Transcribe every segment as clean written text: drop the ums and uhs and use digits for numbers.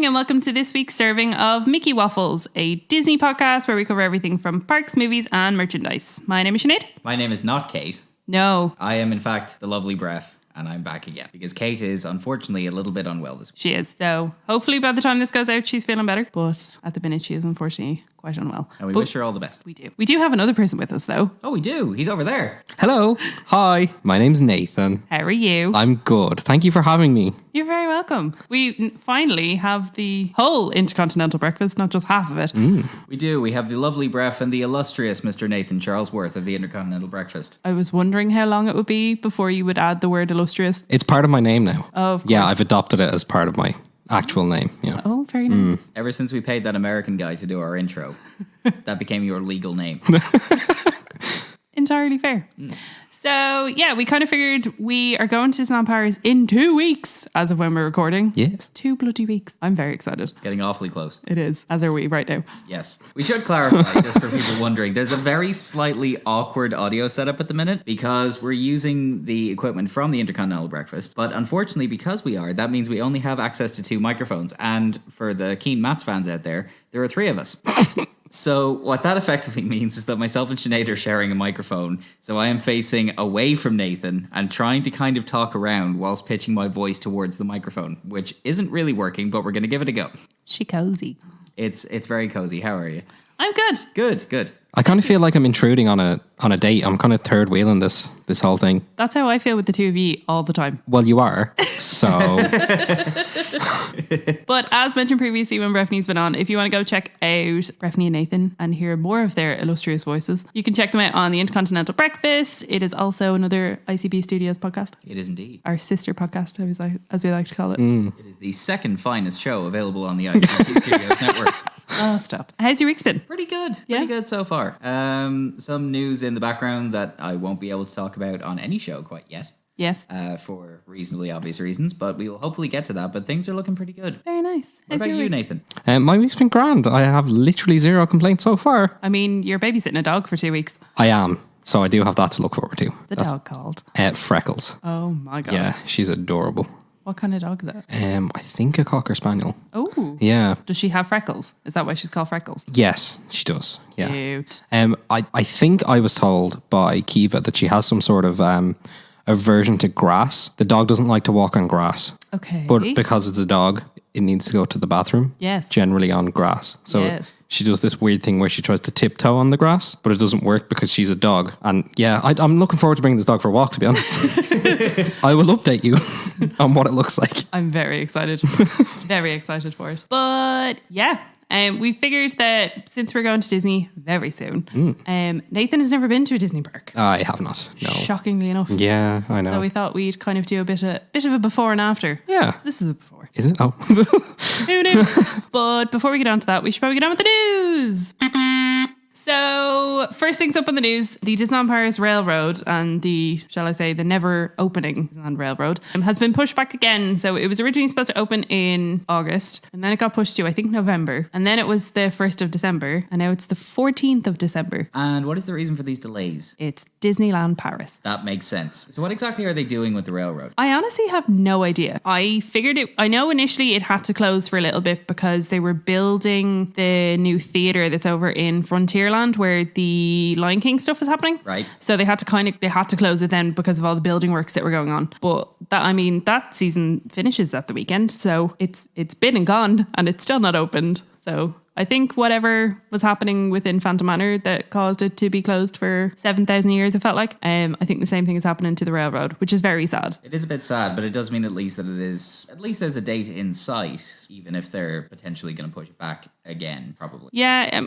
and welcome to this week's serving of Mickey Waffles, a Disney podcast where we cover everything from parks, movies, and merchandise. My name is Sinead. My name is not Kate. No. I am, in fact, the lovely Breff, and I'm back again because Kate is, unfortunately, a little bit unwell this week. She is. So hopefully by the time this goes out, she's feeling better. But at the minute, she is unfortunately quite unwell. And we wish her all the best. We do. We do have another person with us, though. Oh, we do. He's over there. Hello. Hi. My name's Nathan. How are you? I'm good. Thank you for having me. You're very welcome. We finally have the whole Intercontinental breakfast, not just half of it. We do. We have the lovely Breff and the illustrious Mr. Nathan Charlesworth of the Intercontinental breakfast. I was wondering how long it would be before you would add the word illustrious. It's part of my name now. Oh, of course. Yeah, I've adopted it as part of my actual name. Yeah. Oh, very nice. Ever since we paid that American guy to do our intro, that became your legal name. Entirely fair. So, yeah, we kind of figured we are going to Disneyland Paris in 2 weeks as of when we're recording. Yes. 2 bloody weeks. I'm very excited. It's getting awfully close. It is, as are we right now. Yes. We should clarify, just for people wondering, there's a very slightly awkward audio setup at the minute because we're using the equipment from the Intercontinental breakfast. But unfortunately, because we are, that means we only have access to 2 microphones. And for the keen Mats fans out there are 3 of us. So what that effectively means is that myself and Sinead are sharing a microphone. So I am facing away from Nathan and trying to kind of talk around whilst pitching my voice towards the microphone, which isn't really working, but we're going to give it a go. She cozy. It's very cozy. How are you? I'm good. Good. I kind of feel like I'm intruding on a date. I'm kind of third wheeling this whole thing. That's how I feel with the two of you all the time. Well, you are. So. But as mentioned previously when Breffni's been on, if you want to go check out Breffni and Nathan and hear more of their illustrious voices, you can check them out on the Intercontinental Breakfast. It is also another ICB Studios podcast. It is indeed. Our sister podcast, as we like to call it. It is the second finest show available on the ICB Studios network. Oh, stop. How's your week's been? Pretty good. Yeah? Pretty good so far. Some news in the background that I won't be able to talk about on any show quite yet. Yes. For reasonably obvious reasons, but we will hopefully get to that. But things are looking pretty good. Very nice. What about you, Nathan? My week's been grand. I have literally 0 complaints so far. I mean, you're babysitting a dog for 2 weeks. I am. So I do have that to look forward to. That's dog called? Freckles. Oh my God. Yeah, she's adorable. What kind of dog is that? I think a Cocker Spaniel. Oh. Yeah. Does she have freckles? Is that why she's called Freckles? Yes, she does. Yeah. Cute. I think I was told by Kiva that she has some sort of aversion to grass. The dog doesn't like to walk on grass. Okay. But because it's a dog, it needs to go to the bathroom. Yes. Generally on grass. So yes. She does this weird thing where she tries to tiptoe on the grass, but it doesn't work because she's a dog. And yeah, I'm looking forward to bringing this dog for a walk, to be honest. I will update you on what it looks like. I'm very excited. Very excited for it. But yeah. We figured that since we're going to Disney very soon, Nathan has never been to a Disney park. I have not. No. Shockingly enough. Yeah, I know. So we thought we'd kind of do a bit of a before and after. Yeah. So this is a before. Is it? Oh. Who knew? But before we get on to that, we should probably get on with the news. So, first things up on the news, the Disneyland Paris Railroad and the never opening Disneyland Railroad has been pushed back again. So, it was originally supposed to open in August and then it got pushed to, I think, November. And then it was the 1st of December and now it's the 14th of December. And what is the reason for these delays? It's Disneyland Paris. That makes sense. So what exactly are they doing with the railroad? I honestly have no idea. I know initially it had to close for a little bit because they were building the new theatre that's over in Frontierland where the Lion King stuff is happening. Right. So they had to close it then because of all the building works that were going on. But that season finishes at the weekend. So it's been and gone and it's still not opened. So I think whatever was happening within Phantom Manor that caused it to be closed for 7,000 years, it felt like. I think the same thing is happening to the railroad, which is very sad. It is a bit sad, but it does mean at least there's a date in sight, even if they're potentially going to push it back again, probably. Yeah,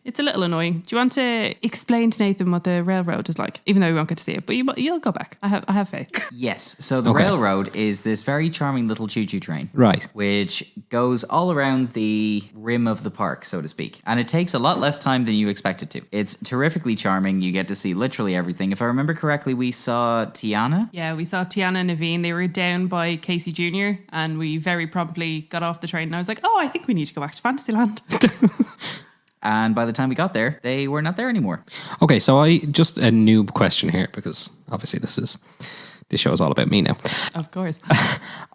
it's a little annoying. Do you want to explain to Nathan what the railroad is like? Even though we won't get to see it, but you'll go back. I have faith. Yes. So the railroad is this very charming little choo-choo train. Right. Which goes all around the rim of the park, so to speak. And it takes a lot less time than you expect it to. It's terrifically charming. You get to see literally everything. If I remember correctly, we saw Tiana. Yeah, we saw Tiana and Naveen. They were down by Casey Jr. and we very promptly got off the train and I was like, oh, I think we need to go back to Fantasyland. And by the time we got there, they were not there anymore. Okay, so just a noob question here because obviously this is This show is all about me now. Of course.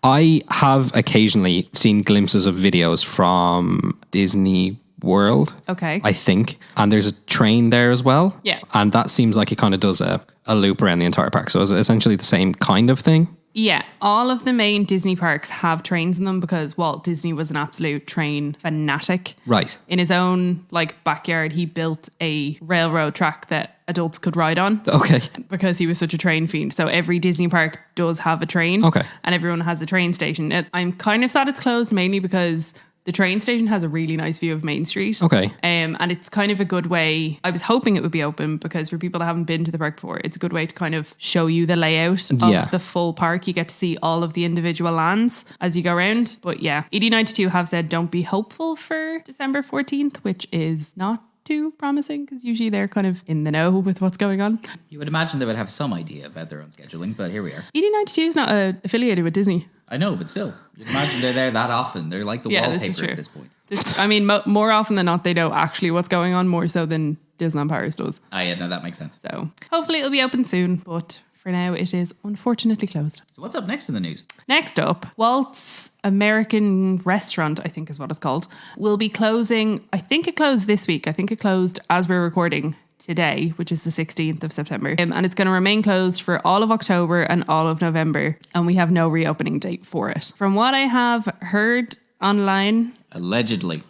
I have occasionally seen glimpses of videos from Disney World. Okay. I think. And there's a train there as well. Yeah. And that seems like it kind of does a loop around the entire park. So it's essentially the same kind of thing. Yeah, all of the main Disney parks have trains in them because Walt Disney was an absolute train fanatic. Right. In his own backyard, he built a railroad track that adults could ride on. Okay. Because he was such a train fiend. So every Disney park does have a train. Okay. And everyone has a train station. I'm kind of sad it's closed, mainly because the train station has a really nice view of Main Street. Okay. And it's kind of a good way. I was hoping it would be open because for people that haven't been to the park before, it's a good way to kind of show you the layout of the full park. You get to see all of the individual lands as you go around. But yeah, E24 have said don't be hopeful for December 14th, which is not too promising because usually they're kind of in the know with what's going on. You would imagine they would have some idea about their own scheduling, but here we are. E24 is not affiliated with Disney. I know, but still, you'd imagine they're there that often. They're like the wallpaper at this point. I mean, more often than not, they know actually what's going on more so than Disneyland Paris does. Yeah, no, that makes sense. So hopefully it'll be open soon, but for now it is unfortunately closed. So what's up next in the news? Next up, Walt's American Restaurant, I think is what it's called, will be closing. I think it closed this week. I think it closed as we're recording today, which is the 16th of September. And it's going to remain closed for all of October and all of November. And we have no reopening date for it. From what I have heard online, Allegedly,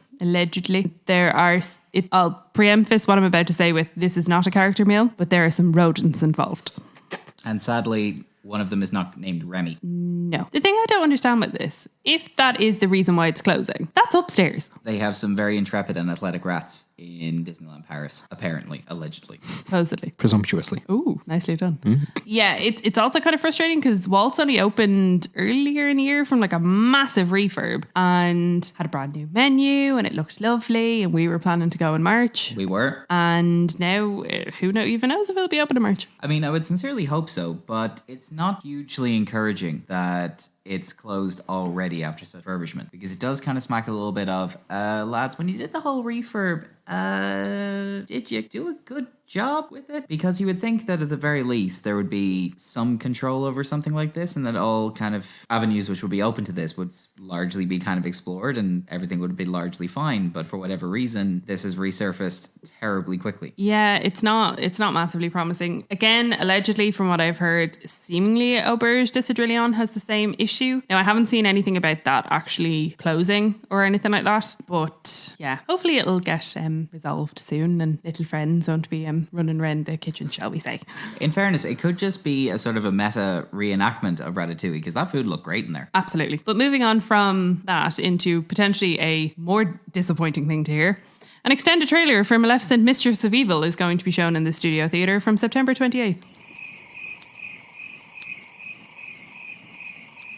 there are, I'll preemphasize what I'm about to say with this is not a character meal, but there are some rodents involved. and sadly, one of them is not named Remy. No. The thing I don't understand with this, if that is the reason why it's closing, that's upstairs. They have some very intrepid and athletic rats in Disneyland Paris, apparently, allegedly. Supposedly. Presumptuously. Ooh, nicely done. Yeah, it's also kind of frustrating because Walt's only opened earlier in the year from a massive refurb and had a brand new menu and it looked lovely and we were planning to go in March. We were. And now, even knows if it'll be open in March. I mean, I would sincerely hope so, but it's not hugely encouraging that it's closed already after such refurbishment, because it does kind of smack a little bit of, lads, when you did the whole refurb, did you do a good job with it? Because you would think that at the very least there would be some control over something like this, and that all kind of avenues which would be open to this would largely be kind of explored and everything would be largely fine. But for whatever reason, this has resurfaced terribly quickly. Yeah, it's not massively promising. Again, allegedly, from what I've heard, seemingly Auberge de Cedrillon has the same issue. Now, I haven't seen anything about that actually closing or anything like that, but yeah, hopefully it'll get resolved soon and little friends won't be running around the kitchen, shall we say. In fairness, it could just be a sort of a meta reenactment of Ratatouille, because that food looked great in there. Absolutely. But moving on from that into potentially a more disappointing thing to hear, an extended trailer for Maleficent Mistress of Evil is going to be shown in the Studio Theatre from September 28th.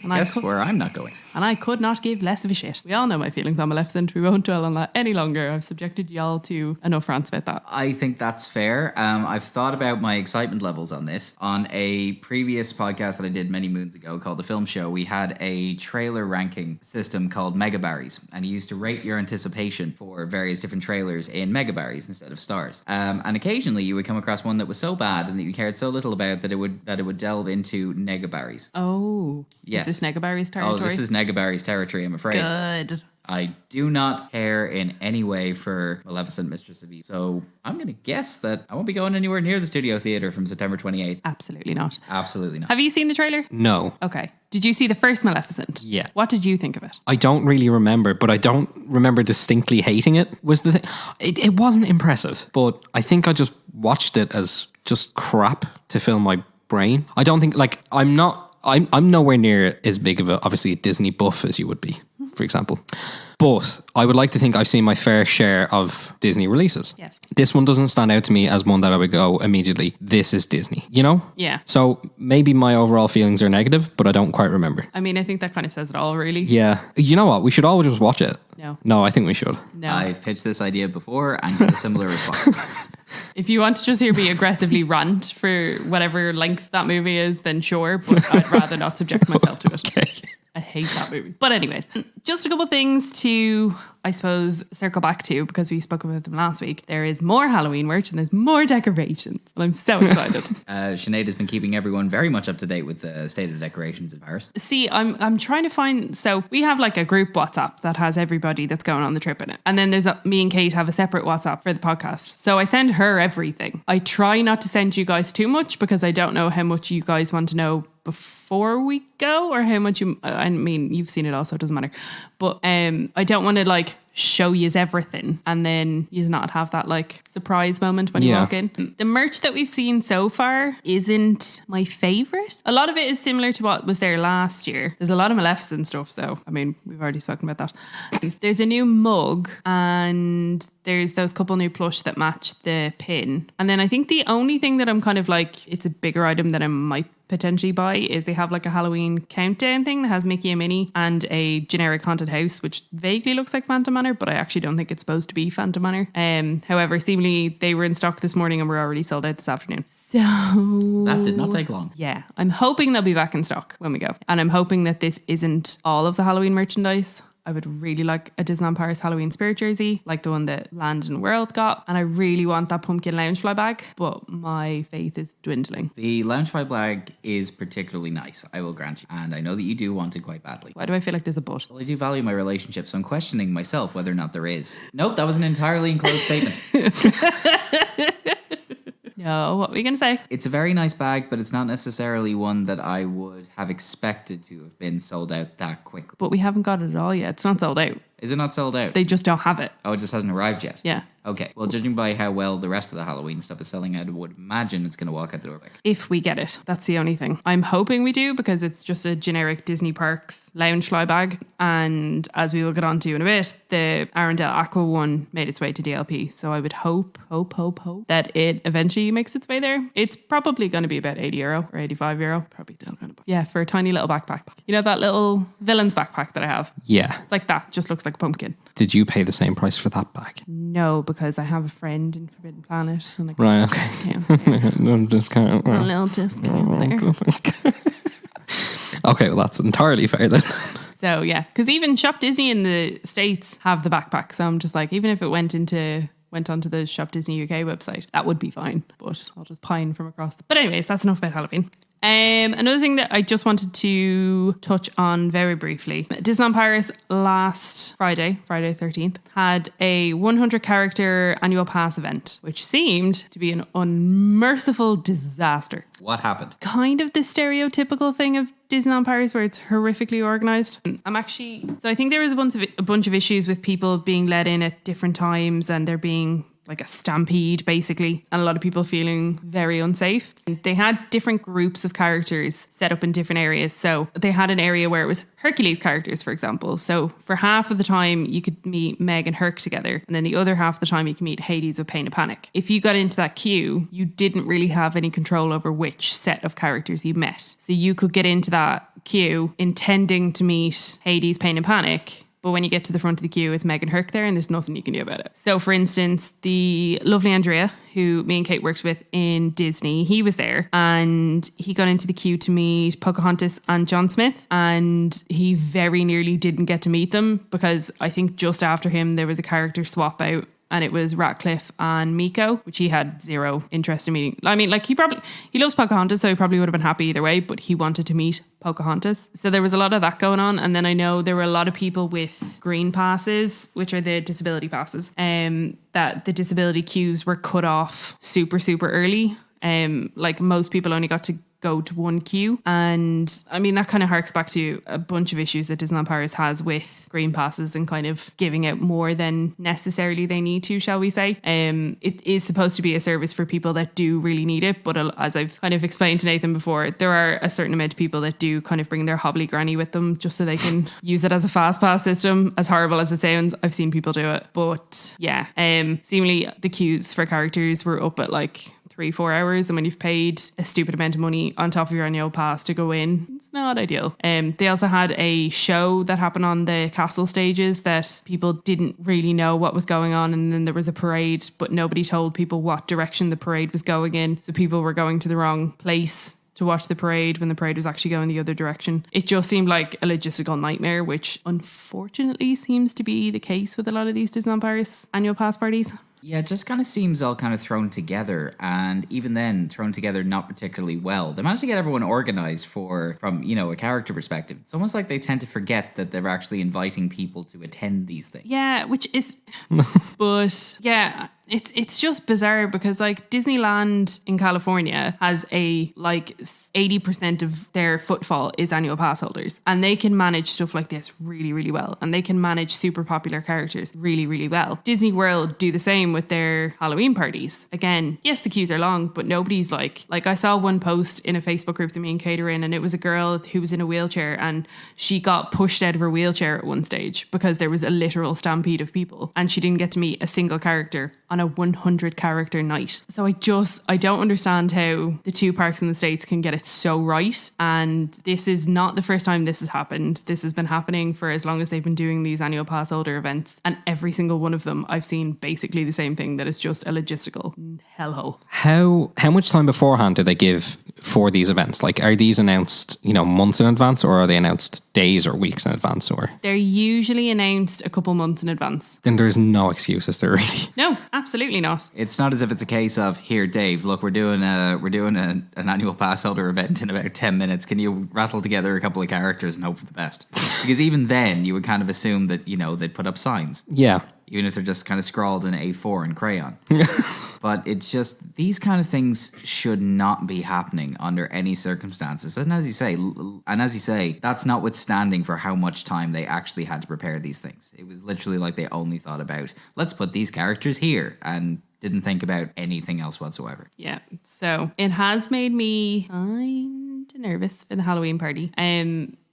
Guess where I'm not going. And I could not give less of a shit. We all know my feelings on Maleficent. We won't dwell on that any longer. I've subjected y'all to enough rants about that. I think that's fair. I've thought about my excitement levels on this. On a previous podcast that I did many moons ago called The Film Show, we had a trailer ranking system called Megabarries, and you used to rate your anticipation for various different trailers in Megabarries instead of stars. And occasionally you would come across one that was so bad and that you cared so little about that it would delve into Negabarries. Oh, yes. Is this Negabarries territory? Oh, this is Negabarries territory, I'm afraid. Good. I do not care in any way for Maleficent Mistress of Evil. So I'm going to guess that I won't be going anywhere near the Studio Theatre from September 28th. Absolutely not. Absolutely not. Have you seen the trailer? No. Okay. Did you see the first Maleficent? Yeah. What did you think of it? I don't really remember, but I don't remember distinctly hating it was the thing. It wasn't impressive, but I think I just watched it as just crap to fill my brain. I don't think, I'm nowhere near as big of obviously a Disney buff as you would be, for example. But I would like to think I've seen my fair share of Disney releases. Yes. This one doesn't stand out to me as one that I would go immediately, this is Disney, you know? Yeah. So maybe my overall feelings are negative, but I don't quite remember. I mean, I think that kind of says it all, really. Yeah. You know what? We should all just watch it. No. No, I think we should. No. I've pitched this idea before and got a similar response. If you want to just hear me aggressively rant for whatever length that movie is, then sure, but I'd rather not subject myself to it. Okay. I hate that movie. But anyways, just a couple of things to I suppose, circle back to, because we spoke about them last week, there is more Halloween merch and there's more decorations. And I'm so excited. Sinead has been keeping everyone very much up to date with the state of decorations in Paris. See, I'm trying to find, so we have like a group WhatsApp that has everybody that's going on the trip in it. And then there's me and Kate have a separate WhatsApp for the podcast. So I send her everything. I try not to send you guys too much because I don't know how much you guys want to know before we go, or how much I mean, you've seen it all, so it doesn't matter. But I don't want to like show yous everything and then you not have that like surprise moment when you walk in. The merch that we've seen so far isn't my favorite. A lot of it is similar to what was there last year. There's a lot of Maleficent stuff, so I mean, we've already spoken about that. There's a new mug and there's those couple new plush that match the pin. And then I think the only thing that I'm kind of like, it's a bigger item that I might potentially buy, is they have like a Halloween countdown thing that has Mickey and Minnie and a generic haunted house, which vaguely looks like Phantom Manor, but I actually don't think it's supposed to be Phantom Manor. However, seemingly they were in stock this morning and were already sold out this afternoon. So that did not take long. Yeah, I'm hoping they'll be back in stock when we go. And I'm hoping that this isn't all of the Halloween merchandise. I would really like a Disneyland Paris Halloween spirit jersey, like the one that Land and World got. And I really want that pumpkin Loungefly bag, but my faith is dwindling. The Loungefly bag is particularly nice, I will grant you. And I know that you do want it quite badly. Why do I feel like there's a but? Well, I do value my relationship, so I'm questioning myself whether or not there is. Nope, that was an entirely enclosed statement. No, what were you going to say? It's a very nice bag, but it's not necessarily one that I would have expected to have been sold out that quickly. But we haven't got it at all yet. It's not sold out. Is it not sold out? They just don't have it. Oh, it just hasn't arrived yet? Yeah. Okay. Well, judging by how well the rest of the Halloween stuff is selling out, I would imagine it's going to walk out the door quick. If we get it. That's the only thing. I'm hoping we do, because it's just a generic Disney Parks Loungefly bag. And as we will get on to in a bit, the Arendelle Aqua one made its way to DLP. So I would hope that it eventually makes its way there. It's probably going to be about €80 or €85. Probably still going to buy. Yeah, for a tiny little backpack. You know that little villain's backpack that I have? Yeah. It's like that. Just looks like a pumpkin. Did you pay the same price for that bag? No, because I have a friend in Forbidden Planet. And Right, okay. Yeah, Discount. a little discount there. Okay, well, that's entirely fair then. So yeah, because even Shop Disney in the States have the backpack. So I'm just like, even if it went onto the Shop Disney UK website, that would be fine. But I'll just pine from across. But anyways, that's enough about Halloween. Another thing that I just wanted to touch on very briefly. Disneyland Paris last Friday 13th, had a 100 character annual pass event, which seemed to be an unmerciful disaster. What happened? Kind of the stereotypical thing of Disneyland Paris where it's horrifically organized. So I think there was a bunch of issues with people being let in at different times and there being like a stampede basically, and a lot of people feeling very unsafe. They had different groups of characters set up in different areas. So they had an area where it was Hercules characters, for example. So for half of the time you could meet Meg and Herc together, and then the other half of the time you could meet Hades with Pain and Panic. If you got into that queue, you didn't really have any control over which set of characters you met. So you could get into that queue intending to meet Hades, Pain and Panic, but when you get to the front of the queue, it's Meg and Herc there and there's nothing you can do about it. So for instance, the lovely Andrea, who me and Kate worked with in Disney, he was there and he got into the queue to meet Pocahontas and John Smith, and he very nearly didn't get to meet them because I think just after him there was a character swap out. And it was Ratcliffe and Miko, which he had zero interest in meeting. I mean, like he loves Pocahontas, so he probably would have been happy either way, but he wanted to meet Pocahontas. So there was a lot of that going on. And then I know there were a lot of people with green passes, which are the disability passes, that the disability queues were cut off super, super early. Like most people only got to go to one queue. And I mean, that kind of harks back to a bunch of issues that Disneyland Paris has with green passes and kind of giving out more than necessarily they need to, shall we say. It is supposed to be a service for people that do really need it. But as I've kind of explained to Nathan before, there are a certain amount of people that do kind of bring their hobbly granny with them just so they can use it as a fast pass system. As horrible as it sounds, I've seen people do it. But yeah, seemingly the queues for characters were up at like 3-4 hours, and when you've paid a stupid amount of money on top of your annual pass to go in, it's not ideal. They also had a show that happened on the castle stages that people didn't really know what was going on, and then there was a parade, but nobody told people what direction the parade was going in, so people were going to the wrong place to watch the parade when the parade was actually going the other direction. It just seemed like a logistical nightmare, which unfortunately seems to be the case with a lot of these Disneyland Paris annual pass parties. Yeah, it just kind of seems all kind of thrown together, and even then thrown together not particularly well. They managed to get everyone organized from, a character perspective. It's almost like they tend to forget that they're actually inviting people to attend these things. Yeah, which is but yeah, it's just bizarre because like Disneyland in California has a like 80% of their footfall is annual pass holders, and they can manage stuff like this really, really well, and they can manage super popular characters really, really well. Disney World do the same with their Halloween parties. Again, yes, the queues are long, but nobody's like I saw one post in a Facebook group that me and Kate are in, and it was a girl who was in a wheelchair and she got pushed out of her wheelchair at one stage because there was a literal stampede of people and she didn't get to meet a single character on a 100 character night. So I don't understand how the two parks in the States can get it so right. And this is not the first time this has happened. This has been happening for as long as they've been doing these annual pass holder events. And every single one of them, I've seen basically the same thing, that it's just a logistical hellhole. How much time beforehand do they give for these events? Like, are these announced, months in advance, or are they announced days or weeks in advance? Or they're usually announced a couple months in advance. Then there's no excuse, is there really? No, absolutely not. It's not as if it's a case of, here, Dave, look, we're doing an annual pass holder event in about 10 minutes. Can you rattle together a couple of characters and hope for the best? Because even then, you would kind of assume that, they'd put up signs. Yeah. Even if they're just kind of scrawled in A4 and crayon. But it's just, these kind of things should not be happening under any circumstances. And as you say, that's notwithstanding for how much time they actually had to prepare these things. It was literally like they only thought about, let's put these characters here, and didn't think about anything else whatsoever. Yeah. So it has made me kind of nervous for the Halloween party.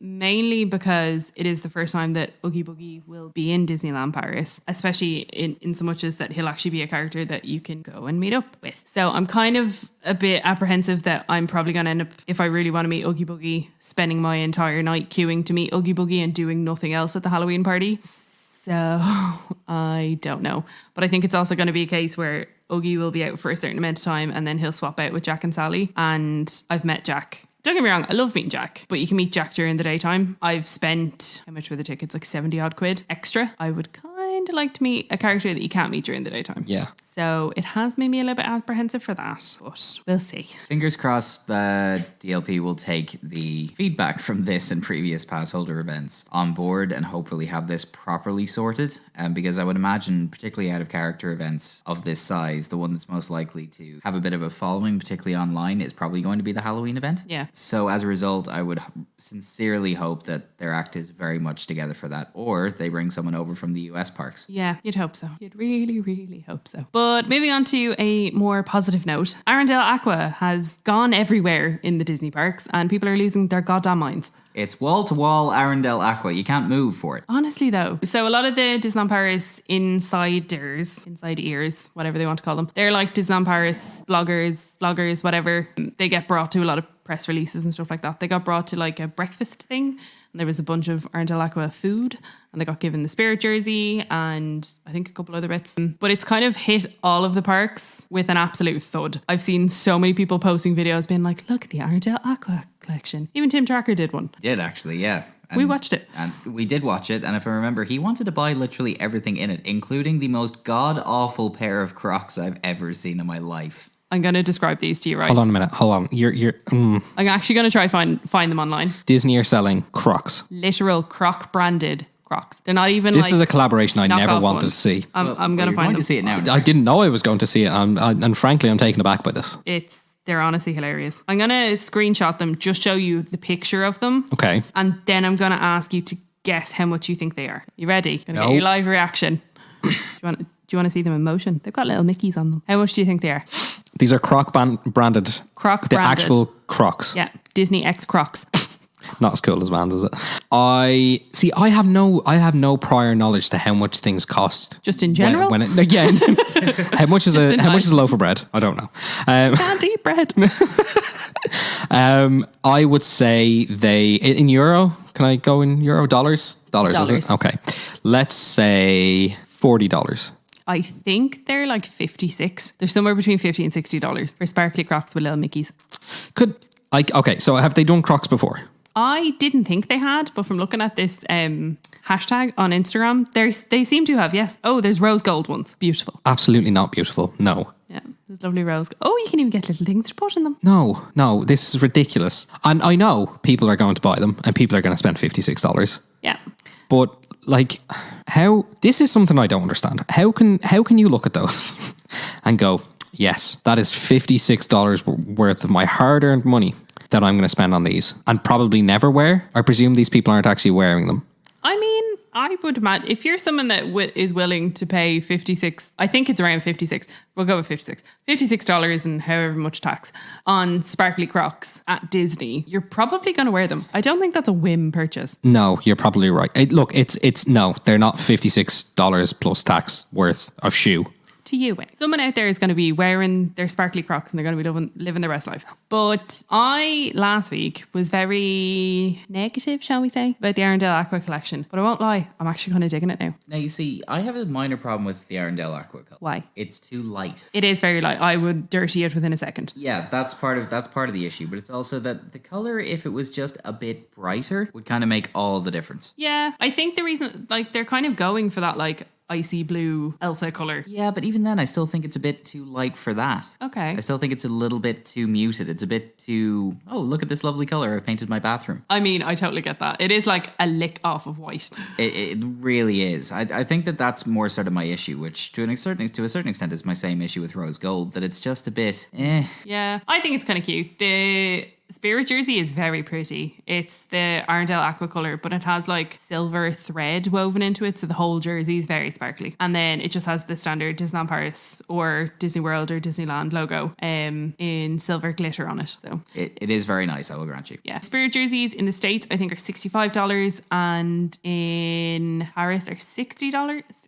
Mainly because it is the first time that Oogie Boogie will be in Disneyland Paris, especially in so much as that he'll actually be a character that you can go and meet up with. So I'm kind of a bit apprehensive that I'm probably going to end up, if I really want to meet Oogie Boogie, spending my entire night queuing to meet Oogie Boogie and doing nothing else at the Halloween party. So I don't know. But I think it's also going to be a case where Oogie will be out for a certain amount of time and then he'll swap out with Jack and Sally. And I've met Jack. Don't get me wrong, I love meeting Jack, but you can meet Jack during the daytime. I've spent, how much were the tickets? Like 70 odd quid extra. I would kind of like to meet a character that you can't meet during the daytime. Yeah. So it has made me a little bit apprehensive for that, but we'll see. Fingers crossed the DLP will take the feedback from this and previous pass holder events on board and hopefully have this properly sorted. Because I would imagine, particularly out of character events of this size, the one that's most likely to have a bit of a following, particularly online, is probably going to be the Halloween event. Yeah. So as a result, I would sincerely hope that their act is very much together for that, or they bring someone over from the US parks. Yeah, you'd hope so. You'd really, really hope so. But moving on to a more positive note, Arendelle Aqua has gone everywhere in the Disney parks and people are losing their goddamn minds. It's wall-to-wall Arendelle Aqua. You can't move for it. Honestly, though. So a lot of the Disneyland Paris inside ears, whatever they want to call them, they're like Disneyland Paris bloggers, whatever. They get brought to a lot of press releases and stuff like that. They got brought to like a breakfast thing. And there was a bunch of Arendelle Aqua food and they got given the Spirit jersey and I think a couple other bits. But it's kind of hit all of the parks with an absolute thud. I've seen so many people posting videos being like, look at the Arendelle Aqua collection. Even Tim Tracker did one. Did actually, yeah. And we watched it. And we did watch it. And if I remember, he wanted to buy literally everything in it, including the most god-awful pair of Crocs I've ever seen in my life. I'm going to describe these to you, right? Hold on a minute. Hold on. I'm actually going to try find them online. Disney are selling Crocs. Literal Croc branded Crocs. They're not even This is a collaboration I never wanted ones. to see. I'm going to find them. To see it now. I didn't know I was going to see it. And frankly, I'm taken aback by this. They're honestly hilarious. I'm going to screenshot them, just show you the picture of them. Okay. And then I'm going to ask you to guess how much you think they are. You ready? Going to No. get your live reaction. Do you want to see them in motion? They've got little Mickeys on them. How much do you think they are? These are Croc branded. Croc the branded. actual Crocs. Yeah. Disney X Crocs. Not as cool as Vans, is it? I have no prior knowledge to how much things cost. Just in general? How much is a loaf of bread? I don't know. Can't eat bread. I would say they in euro. Can I go in euro? Dollars, is it? Okay. Let's say $40. I think they're like $56. They're somewhere between $50 and $60 for sparkly Crocs with little Mickeys. Okay, so have they done Crocs before? I didn't think they had, but from looking at this hashtag on Instagram, they seem to have, yes. Oh, there's rose gold ones. Beautiful. Absolutely not beautiful. No. Yeah, there's lovely rose gold. Oh, you can even get little things to put in them. No, this is ridiculous. And I know people are going to buy them and people are going to spend $56. Yeah. But like, how, this is something I don't understand. How can you look at those and go, yes, that is $56 worth of my hard-earned money that I'm going to spend on these and probably never wear? I presume these people aren't actually wearing them. I mean, I would imagine if you're someone that is willing to pay 56, I think it's around 56. We'll go with 56. $56 and however much tax on sparkly Crocs at Disney. You're probably going to wear them. I don't think that's a whim purchase. No, you're probably right. Look, no, they're not $56 plus tax worth of shoe. To you, Wayne. Someone out there is going to be wearing their sparkly Crocs and they're going to be living their best life. But I, last week, was very negative, shall we say, about the Arendelle Aqua collection. But I won't lie, I'm actually kind of digging it now. Now, you see, I have a minor problem with the Arendelle Aqua color. Why? It's too light. It is very light. I would dirty it within a second. Yeah, that's part of the issue. But it's also that the color, if it was just a bit brighter, would kind of make all the difference. Yeah, I think the reason, like, they're kind of going for that, like, icy blue Elsa color. Yeah, but even then, I still think it's a bit too light for that. Okay. I still think it's a little bit too muted. It's a bit too, oh, look at this lovely color. I've painted my bathroom. I mean, I totally get that. It is like a lick off of white. It really is. I think that's more sort of my issue, which to a certain extent is my same issue with rose gold, that it's just a bit, Yeah, I think it's kind of cute. The Spirit jersey is very pretty. It's the Arendelle Aqua color, but it has like silver thread woven into it, so the whole jersey is very sparkly. And then it just has the standard Disneyland Paris or Disney World or Disneyland logo in silver glitter on it. So it is very nice, I will grant you. Yeah. Spirit jerseys in the States, I think, are $65, and in Paris are $60.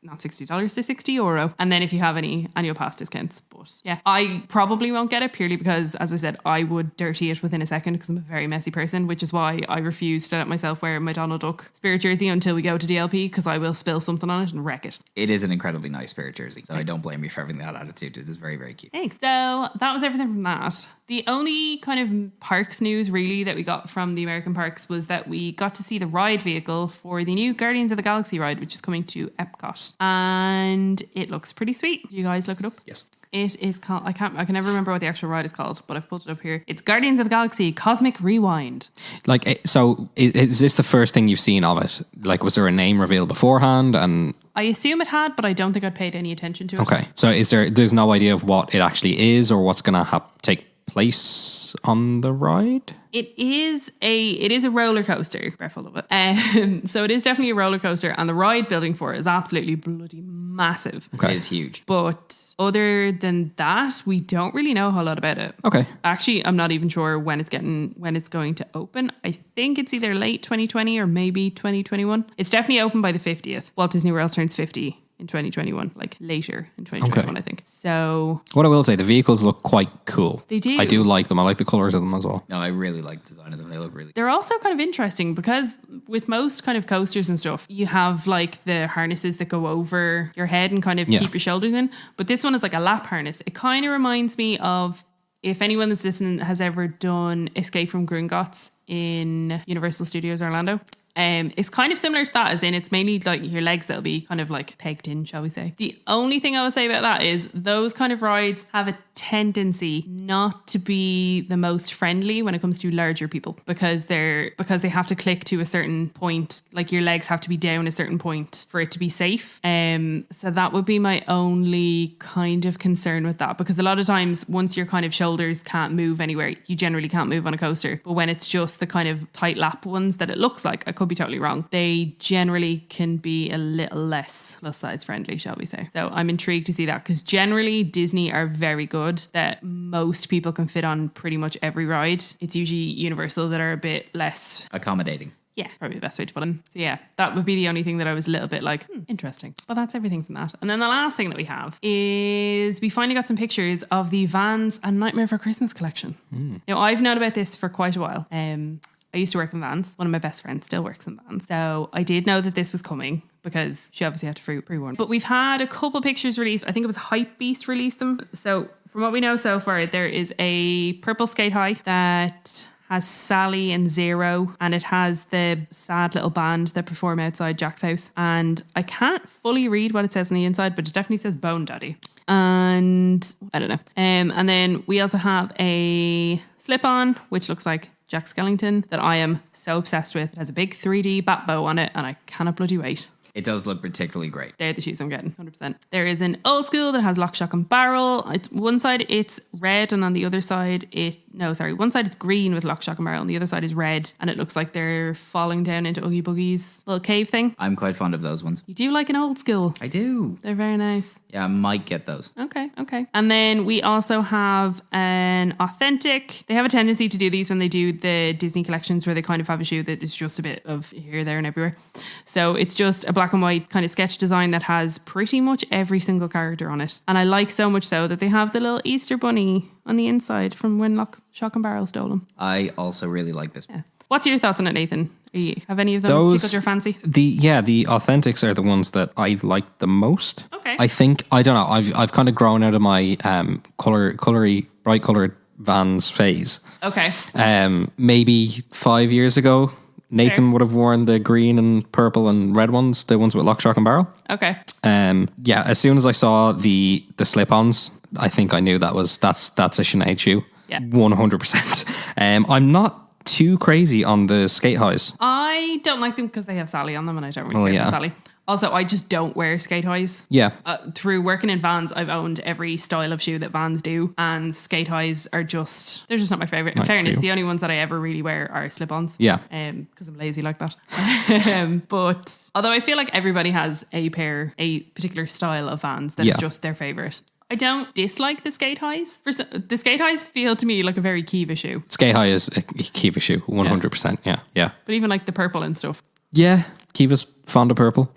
Not $60, they're €60. And then if you have any annual pass discounts. But yeah, I probably won't get it purely because, as I said, I would dirty it within a second because I'm a very messy person, which is why I refuse to let myself wear my Donald Duck Spirit jersey until we go to DLP, because I will spill something on it and wreck it. It is an incredibly nice Spirit jersey, so I don't blame you for having that attitude. It is very, very cute. Thanks. So that was everything from that. The only kind of parks news really that we got from the American parks was that we got to see the ride vehicle for the new Guardians of the Galaxy ride, which is coming to Epcot, and it looks pretty sweet. Do you guys look it up? Yes. It is called, I can never remember what the actual ride is called, but I've pulled it up here. It's Guardians of the Galaxy Cosmic Rewind. Like, so is this the first thing you've seen of it? Like, was there a name reveal beforehand? And I assume it had, but I don't think I'd paid any attention to it. okay, so there's no idea of what it actually is or what's going to take place on the ride? It is a roller coaster. Breffni love it. So it is definitely a roller coaster, and the ride building for it is absolutely bloody massive. Okay. It is huge. But other than that, we don't really know a whole lot about it. Okay. Actually, I'm not even sure when it's going to open. I think it's either late 2020 or maybe 2021. It's definitely open by the 50th. Walt Disney World turns 50 in 2021, like later in 2021, okay. I think. So what I will say, the vehicles look quite cool. They do. I do like them. I like the colors of them as well. No, I really like the design of them. They look really They're also kind of interesting because with most kind of coasters and stuff, you have like the harnesses that go over your head and kind of keep your shoulders in. But this one is like a lap harness. It kind of reminds me of, if anyone that's listening has ever done Escape from Gringotts in Universal Studios Orlando. It's kind of similar to that, as in it's mainly like your legs that'll be kind of like pegged in, shall we say. The only thing I would say about that is those kind of rides have a tendency not to be the most friendly when it comes to larger people, because they have to click to a certain point, like your legs have to be down a certain point for it to be safe. So that would be my only kind of concern with that, because a lot of times once your kind of shoulders can't move anywhere, you generally can't move on a coaster. But when it's just the kind of tight lap ones that it looks like, I could be totally wrong, they generally can be a little less plus size friendly, shall we say. So I'm intrigued to see that, because generally Disney are very good that most people can fit on pretty much every ride. It's usually Universal that are a bit less accommodating. Yeah, probably the best way to put it. So yeah, that would be the only thing that I was a little bit like, interesting. But that's everything from that. And then the last thing that we have is we finally got some pictures of the Vans and Nightmare for Christmas collection. Now, I've known about this for quite a while. I used to work in Vans. One of my best friends still works in Vans. So I did know that this was coming because she obviously had to pre-warn. But we've had a couple pictures released. I think it was Hypebeast released them. So from what we know so far, there is a purple skate high that has Sally and Zero, and it has the sad little band that perform outside Jack's house. And I can't fully read what it says on the inside, but it definitely says Bone Daddy. And I don't know. And then we also have a slip-on, which looks like Jack Skellington, that I am so obsessed with. It has a big 3D bat bow on it, and I cannot bloody wait. It does look particularly great. They're the shoes I'm getting, 100%. There is an old school that has lock, shock and barrel. One side it's red, and on the other side one side it's green with lock, shock and barrel, and the other side is red, and it looks like they're falling down into Oogie Boogie's little cave thing. I'm quite fond of those ones. You do like an old school? I do. They're very nice. Yeah, I might get those. Okay. And then we also have an authentic. They have a tendency to do these when they do the Disney collections, where they kind of have a shoe that is just a bit of here, there, and everywhere. So it's just a black and white kind of sketch design that has pretty much every single character on it. And I like so much so that they have the little Easter bunny on the inside from when Lock, Shock and Barrel stole them. I also really like this. Yeah. What's your thoughts on it, Nathan? Have any of them tickled your fancy? The authentics are the ones that I like the most. Okay. I think, I don't know, I've kind of grown out of my bright coloured Vans phase. Okay. Maybe 5 years ago, Nathan would have worn the green and purple and red ones, the ones with lock, shock and barrel. Okay. As soon as I saw the slip-ons, I think I knew that's a Sinead shoe. Yeah. 100%. I'm not too crazy on the skate highs. I don't like them because they have Sally on them, and I don't really care for Sally. Also, I just don't wear skate highs. Yeah. Through working in Vans, I've owned every style of shoe that Vans do, and skate highs they're just not my favourite. In fairness, the only ones that I ever really wear are slip-ons. Yeah. Because I'm lazy like that. But although I feel like everybody has a particular style of Vans that is just their favourite. I don't dislike the skate highs. The skate highs feel to me like a very Kiva shoe. Skate high is a Kiva shoe, 100%. Yeah. But even like the purple and stuff. Yeah, Kiva's fond of purple.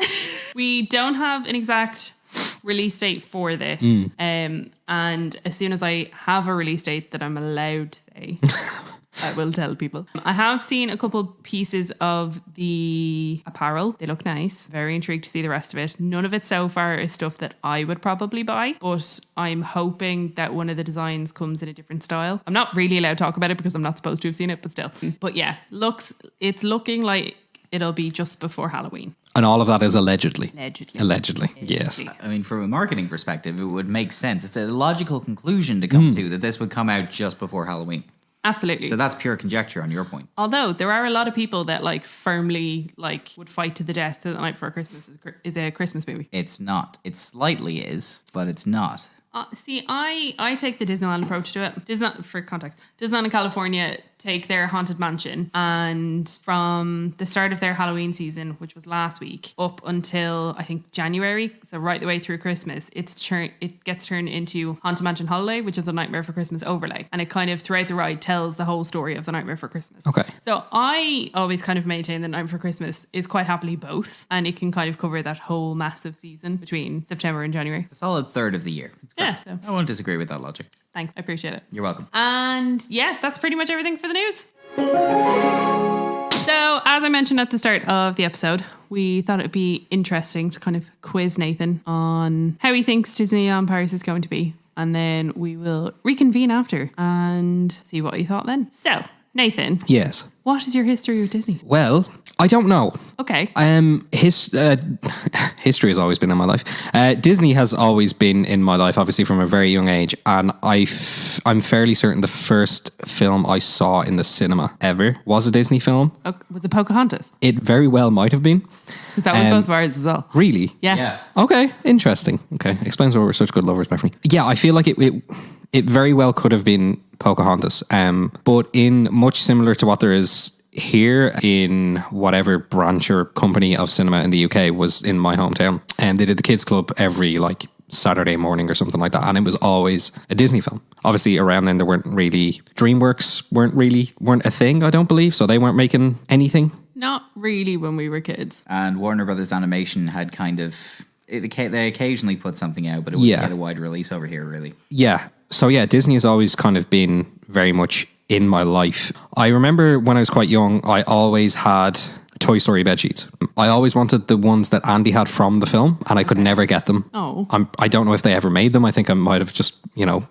We don't have an exact release date for this. And as soon as I have a release date that I'm allowed to say, I will tell people. I have seen a couple pieces of the apparel. They look nice. Very intrigued to see the rest of it. None of it so far is stuff that I would probably buy, but I'm hoping that one of the designs comes in a different style. I'm not really allowed to talk about it because I'm not supposed to have seen it, but still. But yeah, it's looking like it'll be just before Halloween. And all of that is allegedly. Allegedly. Yes. I mean, from a marketing perspective, it would make sense. It's a logical conclusion to come to that this would come out just before Halloween. Absolutely. So that's pure conjecture on your point. Although there are a lot of people that firmly would fight to the death that The Night Before Christmas is a Christmas movie. It's not. It slightly is, but it's not. See, I take the Disneyland approach to it. For context, Disneyland in California take their Haunted Mansion, and from the start of their Halloween season, which was last week, up until I think January, so right the way through Christmas, it gets turned into Haunted Mansion Holiday, which is a Nightmare for Christmas overlay, and it kind of throughout the ride tells the whole story of the Nightmare for Christmas. Okay. So I always kind of maintain that Nightmare for Christmas is quite happily both, and it can kind of cover that whole massive season between September and January. It's a solid third of the year. It's great. Yeah. So. I won't disagree with that logic. Thanks. I appreciate it. You're welcome. And yeah, that's pretty much everything for the news. So, as I mentioned at the start of the episode, we thought it'd be interesting to kind of quiz Nathan on how he thinks Disneyland Paris is going to be. And then we will reconvene after and see what he thought then. So, Nathan. Yes. What is your history with Disney? Well, I don't know. Okay. History has always been in my life. Disney has always been in my life, obviously from a very young age, and I'm fairly certain the first film I saw in the cinema ever was a Disney film. Was it Pocahontas? It very well might have been. Because that was both of ours as well. Really? Yeah. Okay, interesting. Okay, explains why we're such good lovers, Breffni. Yeah, I feel like it very well could have been Pocahontas, but in much similar to what there is here in whatever branch or company of cinema in the UK was in my hometown, and they did the kids club every Saturday morning or something like that, and it was always a Disney film. Obviously around then there weren't DreamWorks weren't a thing, I don't believe, so they weren't making anything. Not really when we were kids. And Warner Brothers Animation had they occasionally put something out, but it wouldn't get a wide release over here, really. Yeah. So yeah, Disney has always kind of been very much in my life. I remember when I was quite young, I always had Toy Story bedsheets. I always wanted the ones that Andy had from the film, and I could never get them. Oh. I don't know if they ever made them. I think I might have just,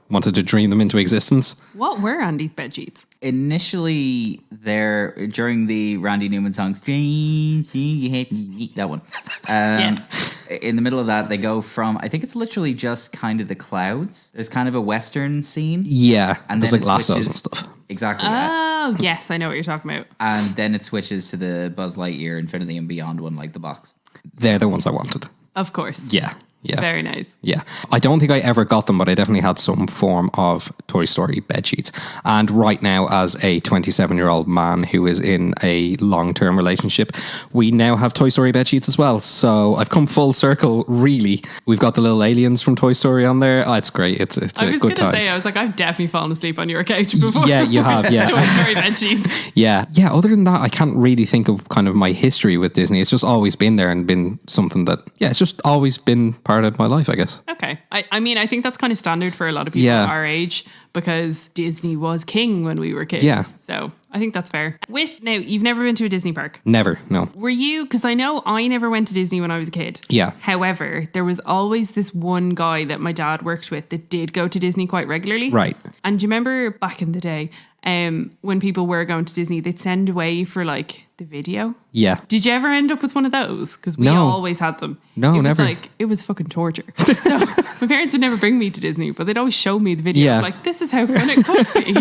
wanted to dream them into existence. What were Andy's bed sheets? Initially, there during the Randy Newman songs, you hate me, that one. Yes. In the middle of that, they go from, I think it's literally just kind of the clouds. There's kind of a Western scene. Yeah, And there's then like it lassos switches- and stuff. Exactly. Yeah. Oh, yes, I know what you're talking about. And then it switches to the Buzz Lightyear Infinity and Beyond one, like the box. They're the ones I wanted. Of course. Yeah. Very nice. Yeah. I don't think I ever got them, but I definitely had some form of Toy Story bedsheets. And right now, as a 27-year-old man who is in a long-term relationship, we now have Toy Story bedsheets as well. So I've come full circle, really. We've got the little aliens from Toy Story on there. Oh, it's great. It's I a was good going to time. say, I was like, I've definitely fallen asleep on your couch before. Yeah, you have, yeah. Toy Story bed sheets. Yeah. Other than that, I can't really think of kind of my history with Disney. It's just always been there and been something that, it's just always been part of my life, I guess. Okay. I mean, I think that's kind of standard for a lot of people our age because Disney was king when we were kids. Yeah. So I think that's fair. Now, you've never been to a Disney park. Never, no. Were you? Because I know I never went to Disney when I was a kid. Yeah. However, there was always this one guy that my dad worked with that did go to Disney quite regularly. Right. And do you remember back in the day when people were going to Disney, they'd send away for like the video? Yeah. Did you ever end up with one of those? Because we No. always had them. No, it was never. It was fucking torture. So my parents would never bring me to Disney, but they'd always show me the video. Yeah. Like, this is how fun it could be.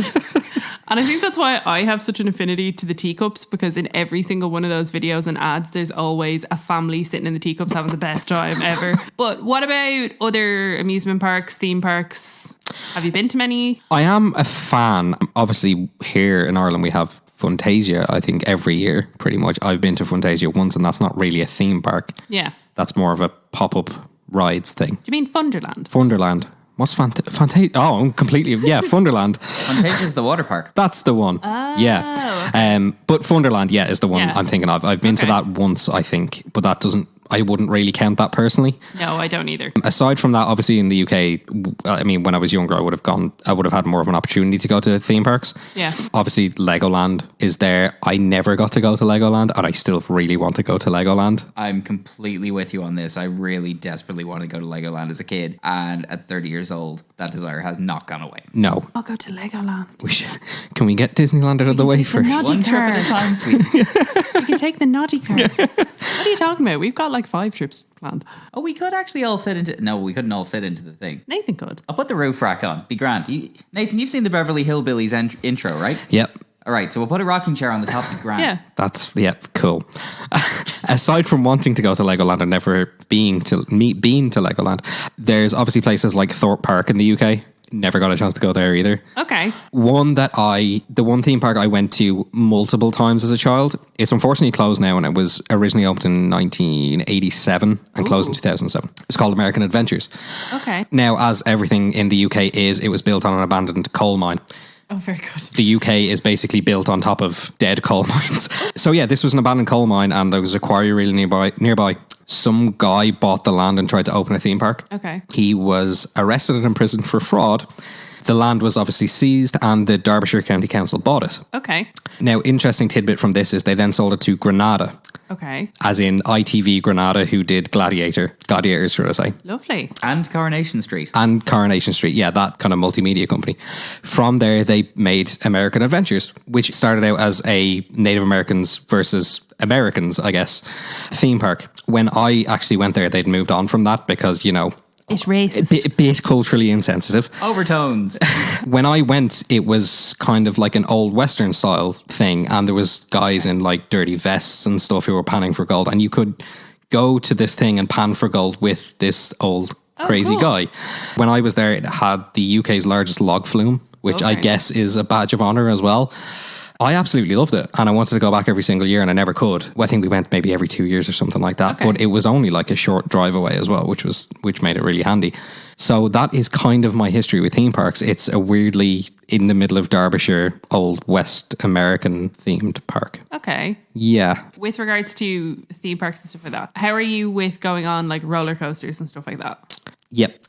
And I think that's why I have such an affinity to the teacups, because in every single one of those videos and ads, there's always a family sitting in the teacups having the best time ever. But what about other amusement parks, theme parks? Have you been to many? I am a fan. Obviously, here in Ireland, we have Fantasia, I think, every year, pretty much. I've been to Fantasia once, and that's not really a theme park. Yeah. That's more of a pop-up rides thing. Do you mean Funderland? Funderland. What's Fantasia? Oh, I'm completely... Yeah, Funderland. Fantasia's the water park. That's the one. Yeah. But Funderland, is the one I'm thinking of. I've been to that once, I think, but that doesn't... I wouldn't really count that personally. No, I don't either. Aside from that, obviously in the UK, I mean, when I was younger, I would have had more of an opportunity to go to theme parks. Yeah. Obviously, Legoland is there. I never got to go to Legoland, and I still really want to go to Legoland. I'm completely with you on this. I really desperately want to go to Legoland as a kid, and at 30 years old, that desire has not gone away. No. I'll go to Legoland. We should. Can we get Disneyland out of the way take the first? nod- One trip at a time, sweetie. You can take the naughty car. What are you talking about? We've got like 5 trips planned. Oh, we could actually all fit into... No, we couldn't all fit into the thing. Nathan could. I'll put the roof rack on. Be grand. Nathan, you've seen the Beverly Hillbillies intro, right? Yep. All right, so we'll put a rocking chair on the top. Be grand. Yeah. That's cool. Aside from wanting to go to Legoland and never being to Legoland, there's obviously places like Thorpe Park in the UK. Never got a chance to go there either. Okay. The one theme park I went to multiple times as a child, it's unfortunately closed now, and it was originally opened in 1987 and closed in 2007. It's called American Adventures. Okay. Now, as everything in the UK it was built on an abandoned coal mine. Oh, very good. The UK is basically built on top of dead coal mines. So this was an abandoned coal mine, and there was a quarry really nearby. Some guy bought the land and tried to open a theme park. Okay. He was arrested and imprisoned for fraud. The land was obviously seized, and the Derbyshire County Council bought it. Okay. Now, interesting tidbit from this is they then sold it to Granada, Okay. as in ITV Granada, who did Gladiators, should I say. Lovely. And Coronation Street. And Coronation Street, that kind of multimedia company. From there, they made American Adventures, which started out as a Native Americans versus Americans, I guess, theme park. When I actually went there, they'd moved on from that because, It's racist. a bit culturally insensitive. Overtones. When I went, it was kind of like an old Western style thing, and there was guys in like dirty vests and stuff who were panning for gold, and you could go to this thing and pan for gold with this old crazy cool. guy. When I was there, it had the UK's largest log flume, which I Okay. guess is a badge of honor as well. I absolutely loved it, and I wanted to go back every single year, and I never could. Well, I think we went maybe every 2 years or something like that, Okay. but it was only like a short drive away as well, which made it really handy. So that is kind of my history with theme parks. It's a weirdly in the middle of Derbyshire, old West American themed park. Okay. Yeah. With regards to theme parks and stuff like that, how are you with going on like roller coasters and stuff like that? Yep.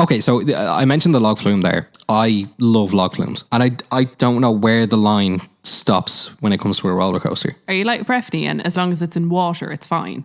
Okay, so I mentioned the log flume there. I love log flumes. And I don't know where the line stops when it comes to a roller coaster. Are you like Breffni, and as long as it's in water, it's fine?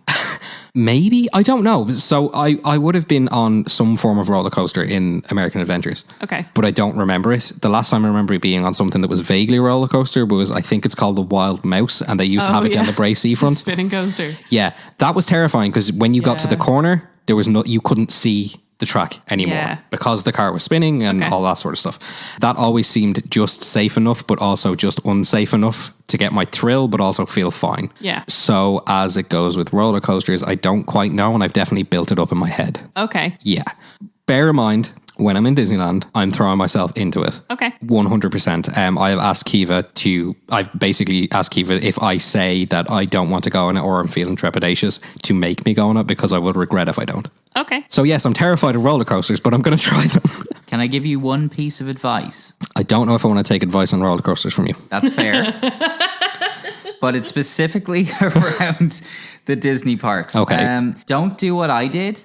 Maybe, I don't know. So I would have been on some form of roller coaster in American Adventures. Okay. But I don't remember it. The last time I remember it being on something that was vaguely a roller coaster was, I think it's called the Wild Mouse, and they used to have it down the Bray seafront. Spinning coaster. Yeah, that was terrifying because when you got to the corner, there was you couldn't see the track anymore because the car was spinning and all that sort of stuff. That always seemed just safe enough, but also just unsafe enough to get my thrill, but also feel fine. Yeah. So as it goes with roller coasters, I don't quite know, and I've definitely built it up in my head. Okay. Yeah. Bear in mind, when I'm in Disneyland, I'm throwing myself into it. Okay. 100%. I've basically asked Kiva if I say that I don't want to go on it or I'm feeling trepidatious to make me go on it, because I would regret if I don't. Okay. So yes, I'm terrified of roller coasters, but I'm going to try them. Can I give you one piece of advice? I don't know if I want to take advice on roller coasters from you. That's fair. But it's specifically around the Disney parks. Okay. Don't do what I did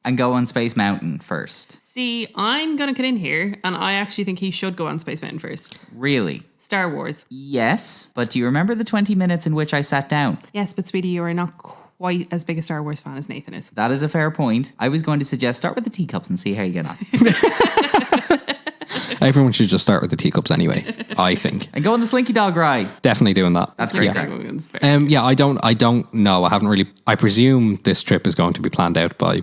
and go on Space Mountain first. See, I'm going to get in here, and I actually think he should go on Space Mountain first. Really? Star Wars. Yes, but do you remember the 20 minutes in which I sat down? Yes, but sweetie, you are not quite as big a Star Wars fan as Nathan is. That is a fair point. I was going to suggest start with the teacups and see how you get on. Everyone should just start with the teacups anyway, I think. And go on the Slinky Dog ride. Definitely doing that. That's great. Yeah, I don't know. I haven't really. I presume this trip is going to be planned out by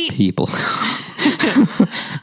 people.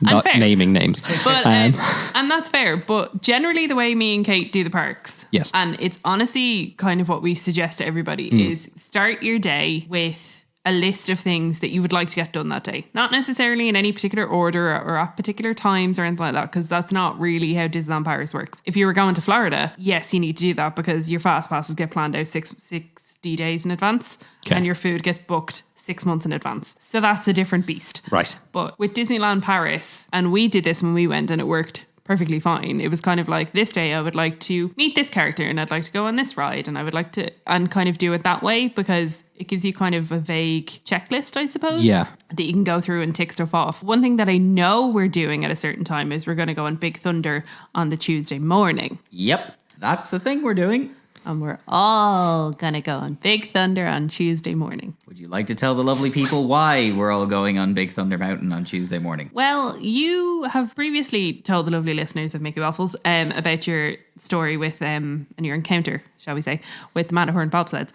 Not fair. naming names. But and that's fair. But generally the way me and Kate do the parks, yes, and it's honestly kind of what we suggest to everybody is start your day with a list of things that you would like to get done that day. Not necessarily in any particular order or at particular times or anything like that, because that's not really how Disneyland Paris works. If you were going to Florida, yes, you need to do that because your fast passes get planned out 60 days in advance and your food gets booked 6 months in advance. So that's a different beast. Right. But with Disneyland Paris, and we did this when we went and it worked perfectly fine. It was kind of like, this day I would like to meet this character and I'd like to go on this ride and I would like to, and kind of do it that way because it gives you kind of a vague checklist, I suppose. Yeah. That you can go through and tick stuff off. One thing that I know we're doing at a certain time is we're going to go on Big Thunder on the Tuesday morning. Yep. That's the thing we're doing. And we're all going to go on Big Thunder on Tuesday morning. Would you like to tell the lovely people why we're all going on Big Thunder Mountain on Tuesday morning? Well, you have previously told the lovely listeners of Mickey Waffles about your story with, and your encounter, shall we say, with the Matterhorn bobsleds.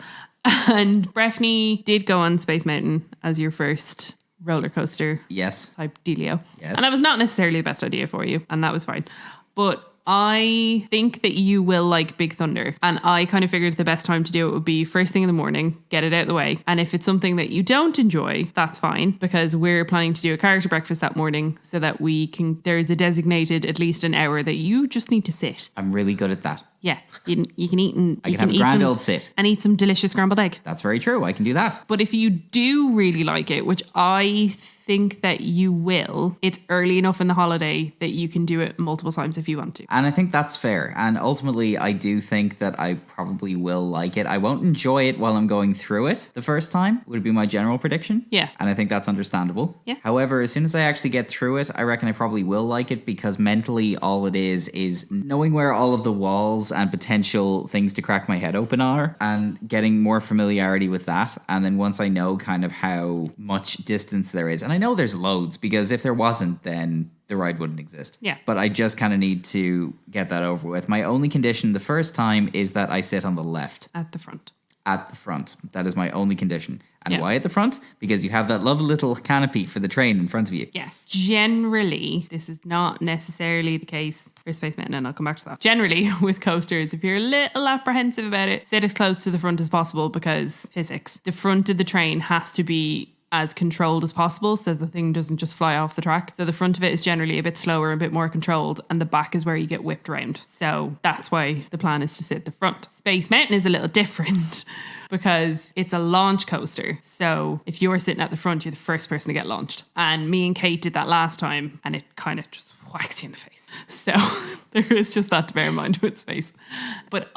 And Breffni did go on Space Mountain as your first roller coaster type dealio. Yes. And that was not necessarily the best idea for you, and that was fine. But I think that you will like Big Thunder. And I kind of figured the best time to do it would be first thing in the morning, get it out of the way. And if it's something that you don't enjoy, that's fine, because we're planning to do a character breakfast that morning so that there's a designated at least an hour that you just need to sit. I'm really good at that. Yeah, you can eat and I can have a grand old sit. And eat some delicious scrambled egg. That's very true. I can do that. But if you do really like it, which I think that you will, it's early enough in the holiday that you can do it multiple times if you want to. And I think that's fair. And ultimately, I do think that I probably will like it. I won't enjoy it while I'm going through it the first time, would be my general prediction. Yeah. And I think that's understandable. Yeah. However, as soon as I actually get through it, I reckon I probably will like it because mentally all it is knowing where all of the walls and potential things to crack my head open are and getting more familiarity with that. And then once I know kind of how much distance there is, and I know there's loads because if there wasn't, then the ride wouldn't exist. Yeah. But I just kind of need to get that over with. My only condition the first time is that I sit on the left. At the front. At the front. That is my only condition. And why at the front? Because you have that lovely little canopy for the train in front of you. Yes. Generally, this is not necessarily the case for Space Mountain, and I'll come back to that. Generally, with coasters, if you're a little apprehensive about it, sit as close to the front as possible because physics. The front of the train has to be as controlled as possible so the thing doesn't just fly off the track. So the front of it is generally a bit slower, a bit more controlled, and the back is where you get whipped around. So that's why the plan is to sit at the front. Space Mountain is a little different because it's a launch coaster. So if you're sitting at the front, you're the first person to get launched. And me and Kate did that last time and it kind of just whacks you in the face. So there is just that to bear in mind with space. But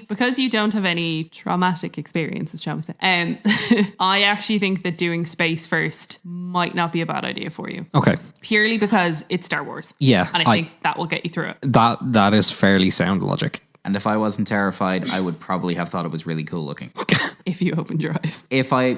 because you don't have any traumatic experiences, shall we say, I actually think that doing space first might not be a bad idea for you. Okay. Purely because it's Star Wars. Yeah. And I think that will get you through it. That is fairly sound logic. And if I wasn't terrified, I would probably have thought it was really cool looking. If you opened your eyes.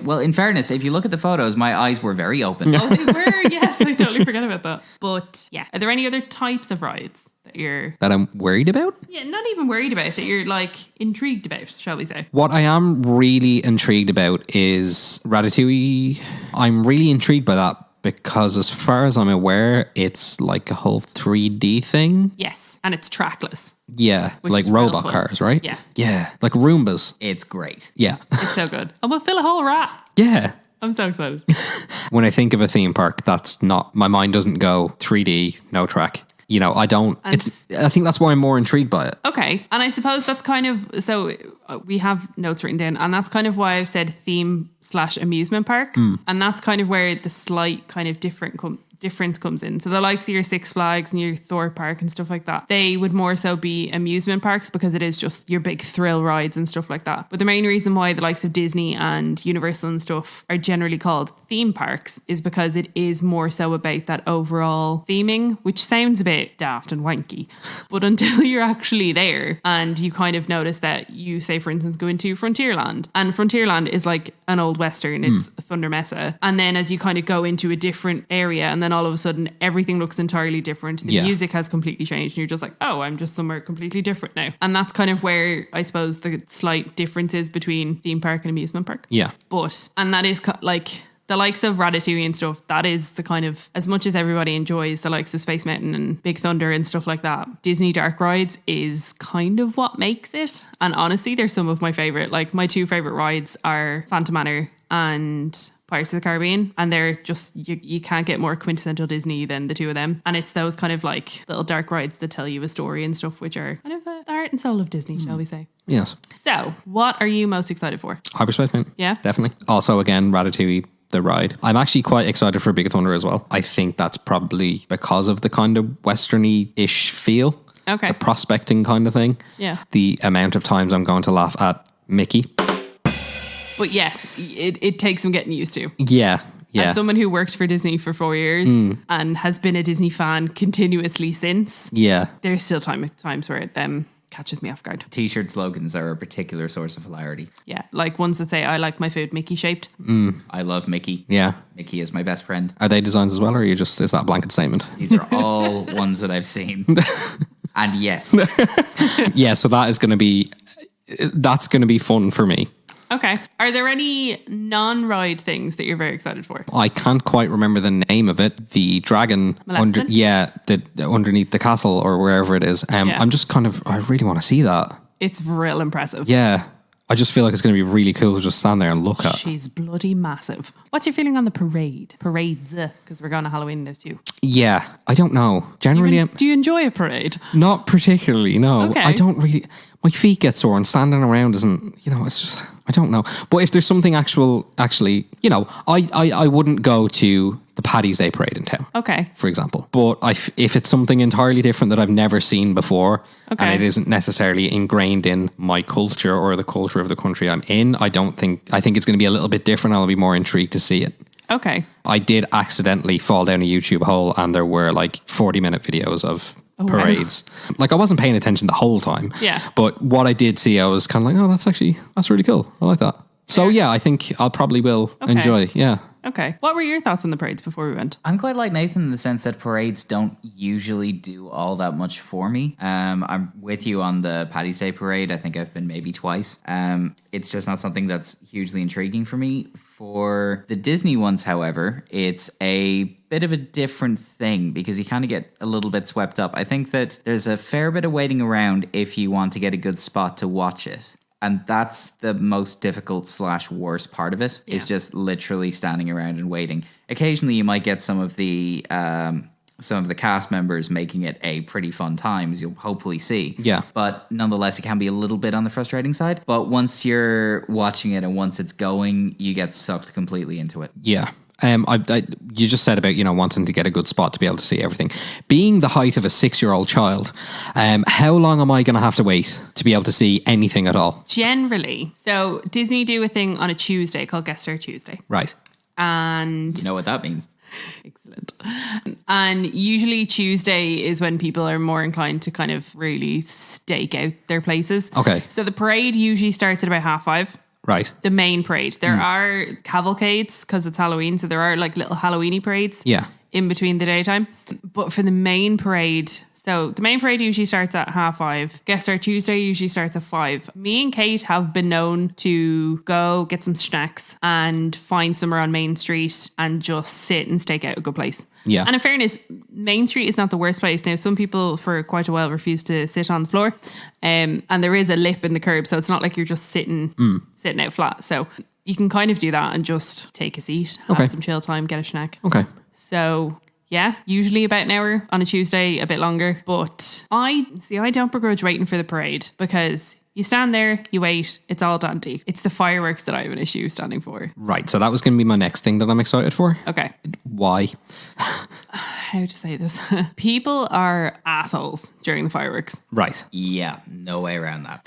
Well, in fairness, if you look at the photos, my eyes were very open. Oh, they were. Yes, I totally forgot about that. But yeah, are there any other types of rides that I'm worried about? Yeah, not even worried about, that you're like intrigued about, shall we say? What I am really intrigued about is Ratatouille. I'm really intrigued by that because as far as I'm aware, it's like a whole 3D thing. Yes, and it's trackless. Yeah, Which like is real robot fun. cars, right? Yeah. Yeah, like Roombas. It's great. Yeah. It's so good. And we'll fill a whole rat. Yeah. I'm so excited. When I think of a theme park, that's not, my mind doesn't go 3D, no track. You know, I don't, I think that's why I'm more intrigued by it. Okay. And I suppose that's kind of, so we have notes written down, and that's kind of why I've said theme/amusement park. And that's kind of where the slight kind of difference comes in. So the likes of your Six Flags and your Thor Park and stuff like that, they would more so be amusement parks because it is just your big thrill rides and stuff like that. But the main reason why the likes of Disney and Universal and stuff are generally called theme parks is because it is more so about that overall theming, which sounds a bit daft and wanky. But until you're actually there and you kind of notice that you, say for instance, go into Frontierland, and Frontierland is like an old Western, it's Thunder Mesa. And then as you kind of go into a different area, and then all of a sudden everything looks entirely different. The music has completely changed and you're just like, oh, I'm just somewhere completely different now. And that's kind of where I suppose the slight difference is between theme park and amusement park. Yeah. And that is like the likes of Ratatouille and stuff, that is the kind of, as much as everybody enjoys the likes of Space Mountain and Big Thunder and stuff like that, Disney Dark Rides is kind of what makes it. And honestly, they're some of my favorite. Like my two favorite rides are Phantom Manor and Pirates of the Caribbean, and they're just, you can't get more quintessential Disney than the two of them. And it's those kind of like little dark rides that tell you a story and stuff, which are kind of the heart and soul of Disney, shall we say. Yes. So what are you most excited for? Hyperspace Mountain. Yeah, definitely. Also, again, Ratatouille, the ride. I'm actually quite excited for Big Thunder as well. I think that's probably because of the kind of westerny-ish feel. Okay. The prospecting kind of thing. Yeah. The amount of times I'm going to laugh at Mickey. But yes, it takes some getting used to. Yeah. Yeah. As someone who worked for Disney for 4 years and has been a Disney fan continuously since, yeah, there's still times where it catches me off guard. T-shirt slogans are a particular source of hilarity. Yeah, like ones that say, I like my food Mickey shaped. I love Mickey. Yeah. Mickey is my best friend. Are they designs as well, or are you just, is that a blanket statement? These are all ones that I've seen. And yes. Yeah, so that's going to be fun for me. Okay. Are there any non-ride things that you're very excited for? I can't quite remember the name of it. The dragon underneath the castle or wherever it is. I'm just kind of, I really want to see that. It's real impressive. Yeah. I just feel like it's going to be really cool to just stand there and look at. She's bloody massive. What's your feeling on the parades? Because we're going to Halloween this too. Yeah. I don't know. Generally, Do you enjoy a parade? Not particularly, no. Okay. I don't really, my feet get sore and standing around isn't, it's just, I don't know. But if there's something actually, I wouldn't go to the Paddy's Day parade in town. Okay. For example. But if it's something entirely different that I've never seen before, okay, and it isn't necessarily ingrained in my culture or the culture of the country I'm in, I think it's going to be a little bit different. I'll be more intrigued to see it. Okay. I did accidentally fall down a YouTube hole and there were like 40-minute videos of parades. Wow. Like I wasn't paying attention the whole time. Yeah. But what I did see, I was kind of like, oh, that's really cool. I like that. So yeah, I think I'll probably will enjoy. Yeah. Okay. What were your thoughts on the parades before we went? I'm quite like Nathan in the sense that parades don't usually do all that much for me. I'm with you on the Paddy's Day parade. I think I've been maybe twice. It's just not something that's hugely intriguing for me. For the Disney ones, however, it's a bit of a different thing because you kind of get a little bit swept up. I think that there's a fair bit of waiting around if you want to get a good spot to watch it. And that's the most difficult / worst part of it, is just literally standing around and waiting. Occasionally you might get some of the cast members making it a pretty fun time, as you'll hopefully see. Yeah. But nonetheless, it can be a little bit on the frustrating side. But once you're watching it and once it's going, you get sucked completely into it. Yeah. You just said about, wanting to get a good spot to be able to see everything. Being the height of a 6-year-old child, how long am I going to have to wait to be able to see anything at all? Generally. So Disney do a thing on a Tuesday called Guest Star Tuesday. Right. And You know what that means? excellent. And usually Tuesday is when people are more inclined to kind of really stake out their places. Okay. So the parade usually starts at about 5:30. Right. The main parade. There are cavalcades because it's Halloween. So there are like little Halloweeny parades Yeah. in between the daytime. But for the main parade, so the main parade usually starts at 5:30. Guest Star Tuesday usually starts at 5. Me and Kate have been known to go get some snacks and find somewhere on Main Street and just sit and stake out a good place. Yeah. And in fairness, Main Street is not the worst place. Now, some people for quite a while refuse to sit on the floor. And there is a lip in the curb. So it's not like you're just sitting out flat. So you can kind of do that and just take a seat, have some chill time, get a snack. Okay. So yeah, usually about an hour on a Tuesday, a bit longer. But I don't begrudge waiting for the parade because you stand there, you wait, it's all dandy. It's the fireworks that I have an issue standing for. Right. So that was going to be my next thing that I'm excited for. Okay. Why? How to say this? People are assholes during the fireworks. Right. Yeah, no way around that.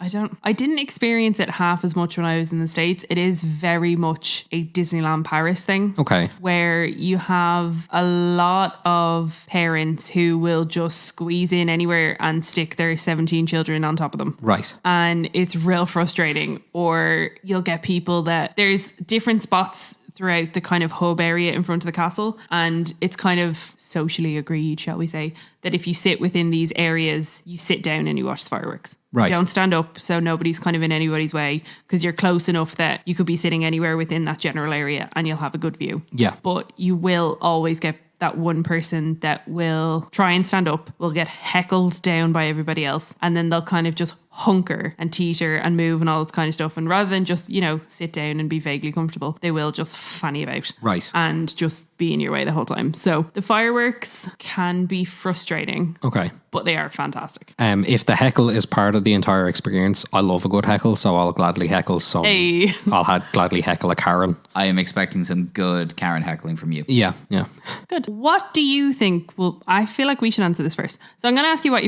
I didn't experience it half as much when I was in the States. It is very much a Disneyland Paris thing. Okay. Where you have a lot of parents who will just squeeze in anywhere and stick their 17 children on top of them. Right. And it's real frustrating. Or you'll get people that there's different spots throughout the kind of hub area in front of the castle. And it's kind of socially agreed, shall we say, that if you sit within these areas, you sit down and you watch the fireworks. Right. You don't stand up, so nobody's kind of in anybody's way because you're close enough that you could be sitting anywhere within that general area and you'll have a good view. Yeah. But you will always get that one person that will try and stand up, will get heckled down by everybody else, and then they'll kind of just hunker and teeter and move and all this kind of stuff. And rather than just, sit down and be vaguely comfortable, they will just fanny about. Right. And just be in your way the whole time. So the fireworks can be frustrating. Okay. But they are fantastic. If the heckle is part of the entire experience, I love a good heckle, so I'll gladly heckle some. Hey. I'll gladly heckle a Karen. I am expecting some good Karen heckling from you. Yeah. Good. What do you think I feel like we should answer this first. So I'm going to ask you what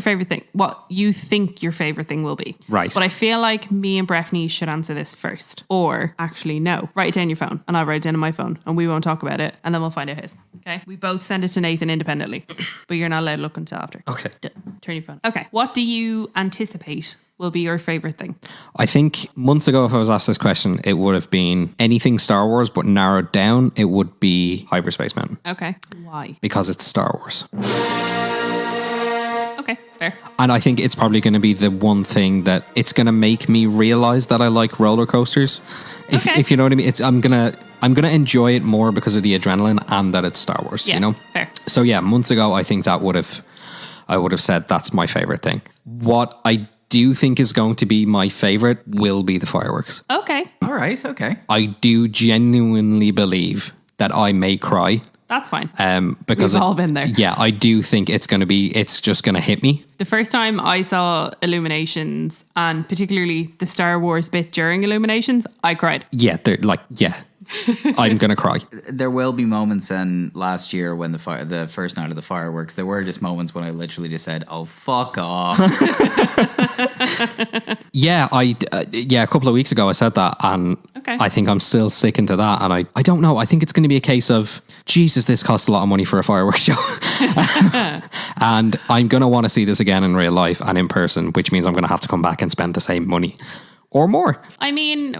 you think your favorite thing will be. Right. But I feel like me and Breffni should answer this first. Or actually, no. Write it down on your phone and I'll write it down on my phone and we won't talk about it and then we'll find out his. Okay? We both send it to Nathan independently, but you're not allowed to look until after. Okay. Turn your phone. Okay. What do you anticipate will be your favorite thing? I think months ago, if I was asked this question, it would have been anything Star Wars, but narrowed down, it would be Hyperspace Mountain. Okay. Why? Because it's Star Wars. Okay. Fair. And I think it's probably going to be the one thing that it's going to make me realize that I like roller coasters. If you know what I mean. I'm gonna enjoy it more because of the adrenaline and that it's Star Wars. Yeah, fair. So yeah, months ago, I think I would have said that's my favorite thing. What I do think is going to be my favorite will be the fireworks. Okay. All right, okay. I do genuinely believe that I may cry. That's fine. Because we've all been there. Yeah, I do think it's just going to hit me. The first time I saw Illuminations, and particularly the Star Wars bit during Illuminations, I cried. Yeah, I'm going to cry. There will be moments, and last year when the first night of the fireworks, there were just moments when I literally just said, "Oh, fuck off." Yeah, a couple of weeks ago I said that, and Okay. I think I'm still sticking to that. And I don't know. I think it's going to be a case of, Jesus, this costs a lot of money for a fireworks show, and I'm going to want to see this again in real life and in person, which means I'm going to have to come back and spend the same money or more. I mean,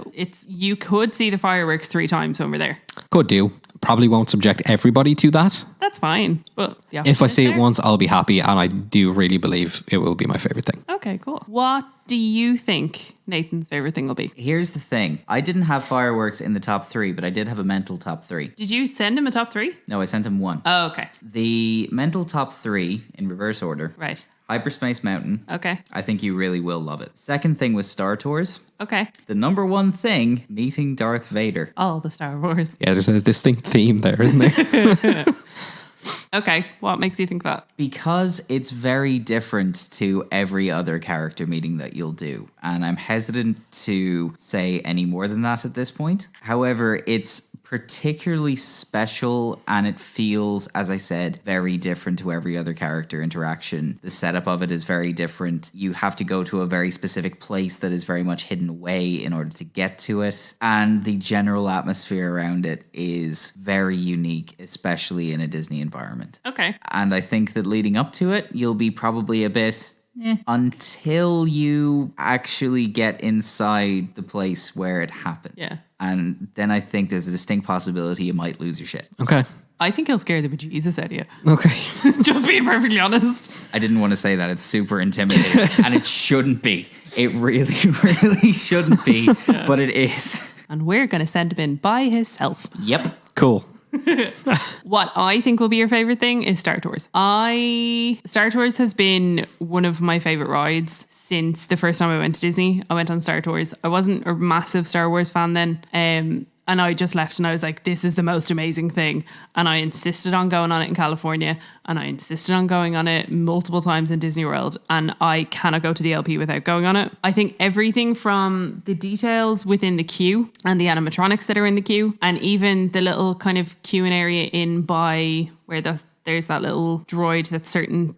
you could see the fireworks 3 times when we're there. Could do. Probably won't subject everybody to that. That's fine. But yeah, If I see it once, I'll be happy, and I do really believe it will be my favorite thing. Okay, cool. What do you think Nathan's favorite thing will be? Here's the thing. I didn't have fireworks in the top 3, but I did have a mental top 3. Did you send him a top 3? No, I sent him 1. Oh, okay. The mental top 3, in reverse order. Right. Hyperspace Mountain. Okay. I think you really will love it. Second thing was Star Tours. Okay. The number 1 thing, meeting Darth Vader. All the Star Wars. Yeah, there's a distinct theme there, isn't there? Okay. What makes you think that? Because it's very different to every other character meeting that you'll do. And I'm hesitant to say any more than that at this point. However, it's particularly special, and it feels, as I said, very different to every other character interaction. The setup of it is very different. You have to go to a very specific place that is very much hidden away in order to get to it, and the general atmosphere around it is very unique, especially in a Disney environment. Okay. And I think that leading up to it, you'll be probably a bit until you actually get inside the place where it happened. Yeah. And then I think there's a distinct possibility you might lose your shit. Okay. I think he'll scare the bejesus out of you. Okay. Just being perfectly honest. I didn't want to say that. It's super intimidating. And it shouldn't be. It really, really shouldn't be. But it is. And we're going to send him in by himself. Yep. Cool. What I think will be your favorite thing is Star Tours. Star Tours has been one of my favorite rides since the first time I went to Disney. I went on Star Tours. I wasn't a massive Star Wars fan then. And I just left and I was like, this is the most amazing thing. And I insisted on going on it in California. And I insisted on going on it multiple times in Disney World. And I cannot go to the LP without going on it. I think everything from the details within the queue and the animatronics that are in the queue, and even the little kind of queuing area in by where there's that little droid that's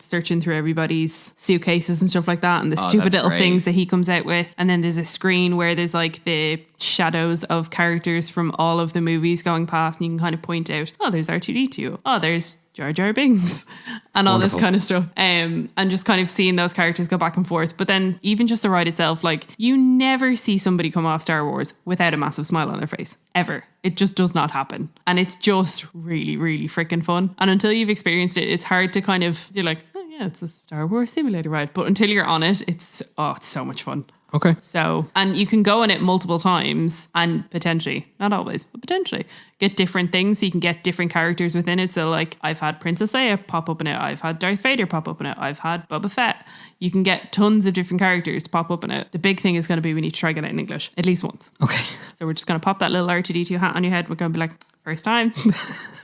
searching through everybody's suitcases and stuff like that, and the stupid little things that he comes out with. And then there's a screen where there's like the shadows of characters from all of the movies going past, and you can kind of point out, oh, there's R2-D2. Oh, there's Jar Jar Binks and all this kind of stuff. And just kind of seeing those characters go back and forth. But then even just the ride itself, like you never see somebody come off Star Wars without a massive smile on their face, ever. It just does not happen. And it's just really, really freaking fun. And until you've experienced it, it's hard to kind of, you're like, oh yeah, it's a Star Wars simulator ride. But until you're on it, it's so much fun. Okay. So, and you can go on it multiple times and potentially, not always, but potentially get different things. So you can get different characters within it. So like I've had Princess Leia pop up in it. I've had Darth Vader pop up in it. I've had Boba Fett. You can get tons of different characters to pop up in it. The big thing is going to be we need to try get it in English at least once. Okay. So we're just going to pop that little R2-D2 hat on your head. We're going to be like, first time,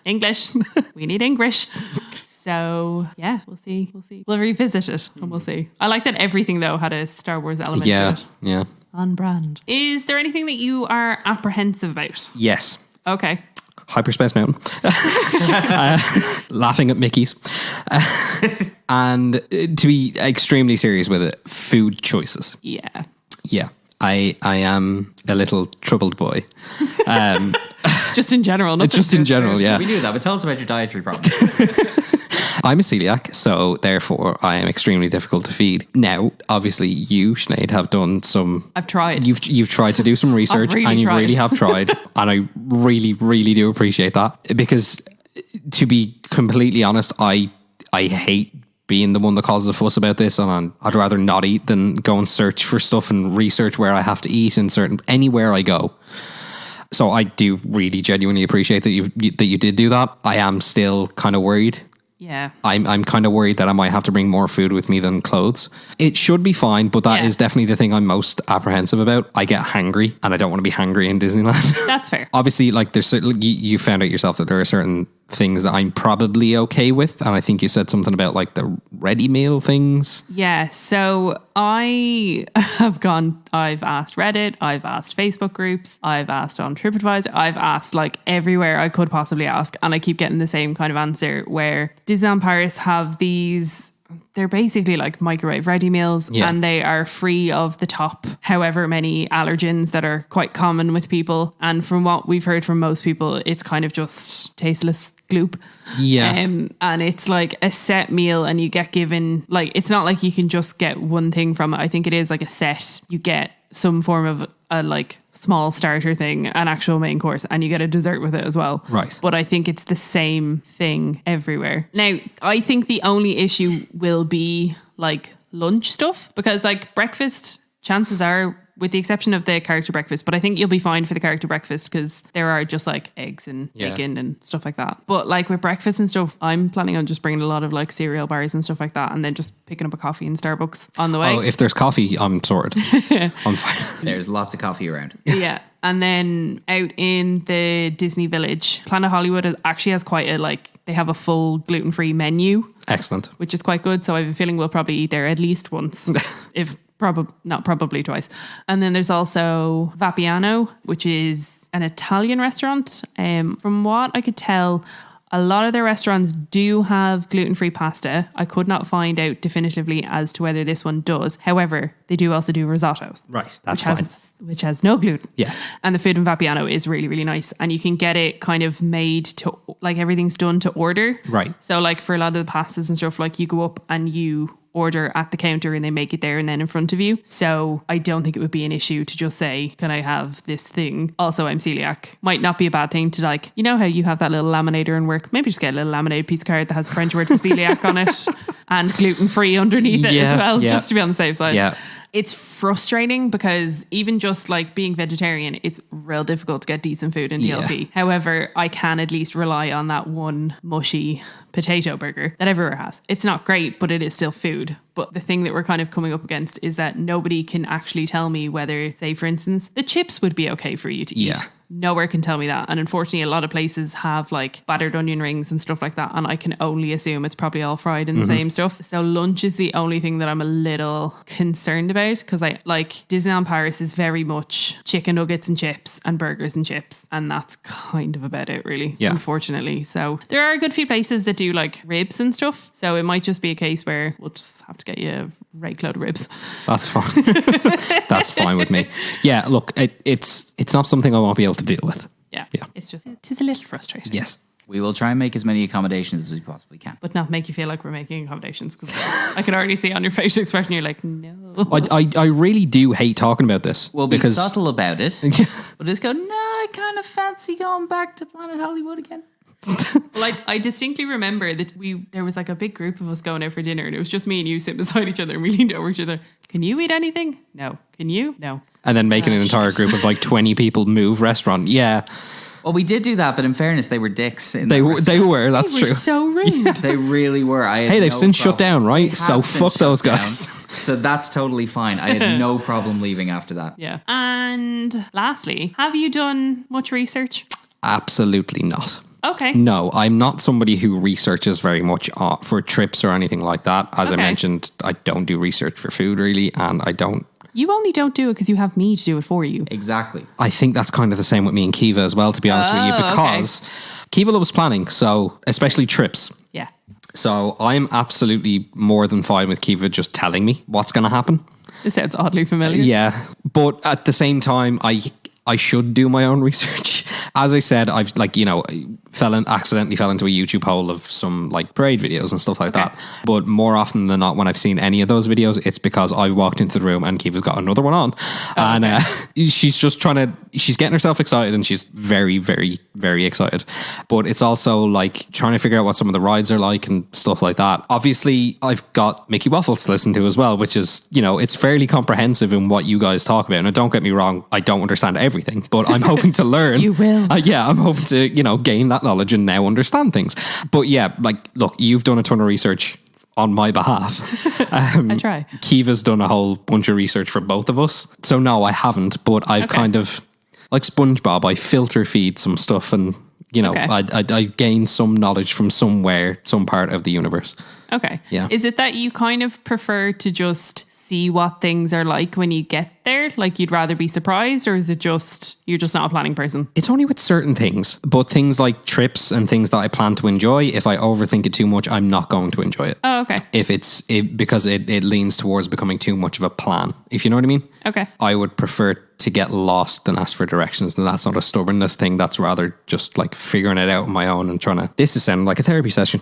English. We need English. So yeah, we'll see. We'll revisit it and we'll see. I like that everything though had a Star Wars element to it. Yeah. On brand. Is there anything that you are apprehensive about? Yes. Okay. Hyperspace Mountain. Laughing at Mickey's. And to be extremely serious with it, food choices. Yeah. Yeah. I am a little troubled boy. Just in general. Just in general, yeah. We knew that, but tell us about your dietary problems. I'm a celiac, so therefore I am extremely difficult to feed. Now, obviously, you, Sinead, have done some... I've tried. You've tried to do some research, and you really have tried. And I really, really do appreciate that. Because, to be completely honest, I hate being the one that causes a fuss about this, and I'd rather not eat than go and search for stuff and research where I have to eat in anywhere I go. So I do really genuinely appreciate that you did do that. I am still kind of worried. Yeah. I'm kind of worried that I might have to bring more food with me than clothes. It should be fine, but that is definitely the thing I'm most apprehensive about. I get hangry, and I don't want to be hangry in Disneyland. That's fair. Obviously, like there's certainly, you found out yourself that there are certain things that I'm probably okay with, and I think you said something about like the ready meal things. Yeah, so I've asked Reddit, I've asked Facebook groups, I've asked on TripAdvisor, I've asked like everywhere I could possibly ask, and I keep getting the same kind of answer where Disneyland Paris have these, they're basically like microwave ready meals, and they are free of the top however many allergens that are quite common with people. And from what we've heard from most people, it's kind of just tasteless gloop. Yeah. And it's like a set meal, and you get given, like, it's not like you can just get one thing from it. I think it is like a set. You get some form of a like small starter thing, an actual main course, and you get a dessert with it as well. Right. But I think it's the same thing everywhere. Now, I think the only issue will be like lunch stuff, because like breakfast, chances are, with the exception of the character breakfast, but I think you'll be fine for the character breakfast because there are just like eggs and bacon and stuff like that. But like with breakfast and stuff, I'm planning on just bringing a lot of like cereal bars and stuff like that, and then just picking up a coffee in Starbucks on the way. Oh, if there's coffee, I'm sorted. I'm fine. There's lots of coffee around. Yeah. And then out in the Disney Village, Planet Hollywood actually has quite a they have a full gluten-free menu. Excellent. Which is quite good. So I have a feeling we'll probably eat there at least once, if not probably twice. And then there's also Vapiano, which is an Italian restaurant. From what I could tell, a lot of their restaurants do have gluten-free pasta. I could not find out definitively as to whether this one does. However, they do also do risottos. Right, that's fine. Which has no gluten. Yeah. And the food in Vapiano is really, really nice. And you can get it kind of made to, like, everything's done to order. Right. So, like, for a lot of the pastas and stuff, like, you go up and you order at the counter and they make it there and then in front of you. So I don't think it would be an issue to just say, can I have this thing? Also, I'm celiac. Might not be a bad thing to, like, you know how you have that little laminator in work? Maybe just get a little laminated piece of card that has the French word for celiac on it and gluten-free underneath it as well, just to be on the safe side. Yeah. It's frustrating because even just like being vegetarian, it's real difficult to get decent food in DLP. Yeah. However, I can at least rely on that one mushy potato burger that everywhere has. It's not great, but it is still food. But the thing that we're kind of coming up against is that nobody can actually tell me whether, say, for instance, the chips would be okay for you to eat. Yeah. Nowhere can tell me that. And unfortunately, a lot of places have like battered onion rings and stuff like that. And I can only assume it's probably all fried in the same stuff. So lunch is the only thing that I'm a little concerned about, because I like Disneyland Paris is very much chicken nuggets and chips and burgers and chips. And that's kind of about it, really, unfortunately. So there are a good few places that do like ribs and stuff. So it might just be a case where we'll just have to get you a right load of ribs. That's fine. That's fine with me. Yeah, look, it's not something I won't be able to deal with. Yeah. It's just, it is a little frustrating. Yes. We will try and make as many accommodations as we possibly can. But not make you feel like we're making accommodations, because I can already see on your facial expression you're like, no. I really do hate talking about this. We'll be subtle about it. We'll just go, no, I kind of fancy going back to Planet Hollywood again. Well, I distinctly remember that there was like a big group of us going out for dinner, and it was just me and you sitting beside each other, and we leaned over each other. Can you eat anything? No. Can you? No. And then making an entire group of like 20 people move restaurant. Yeah. Well, we did do that, but in fairness, they were dicks. They were. That's They were true. so rude. They really were. Hey, they've since shut down, right? So fuck those guys. So that's totally fine. I had no problem leaving after that. Yeah. And lastly, have you done much research? Absolutely not. Okay. No, I'm not somebody who researches very much for trips or anything like that. As I mentioned, I don't do research for food really, and I don't. You only don't do it because you have me to do it for you. Exactly. I think that's kind of the same with me and Kiva as well, to be honest with you, because Kiva loves planning, so especially trips. Yeah. So I'm absolutely more than fine with Kiva just telling me what's going to happen. This sounds oddly familiar. Yeah, but at the same time, I should do my own research. As I said, I've accidentally fell into a YouTube hole of some like parade videos and stuff like that. But more often than not, when I've seen any of those videos, it's because I've walked into the room and Kiva's got another one on. She's just she's getting herself excited, and she's very, very, very excited. But it's also like trying to figure out what some of the rides are like and stuff like that. Obviously, I've got Mickey Waffles to listen to as well, which is, it's fairly comprehensive in what you guys talk about. And don't get me wrong, I don't understand everything, but I'm hoping to learn. You will. I'm hoping to, gain that knowledge and now understand things. But yeah, like, look, you've done a ton of research on my behalf. I try. Kiva's done a whole bunch of research for both of us. So no, I haven't, but I've kind of, like SpongeBob, I filter feed some stuff, and, I gain some knowledge from somewhere, some part of the universe. Okay. Yeah. Is it that you kind of prefer to just see what things are like when you get there? Like you'd rather be surprised, or is it just you're just not a planning person? It's only with certain things, but things like trips and things that I plan to enjoy, if I overthink it too much, I'm not going to enjoy it. Oh, okay. Because it leans towards becoming too much of a plan, if you know what I mean. Okay. I would prefer to get lost than ask for directions. And that's not a stubbornness thing. That's rather just like figuring it out on my own and trying to, this is sounding like a therapy session.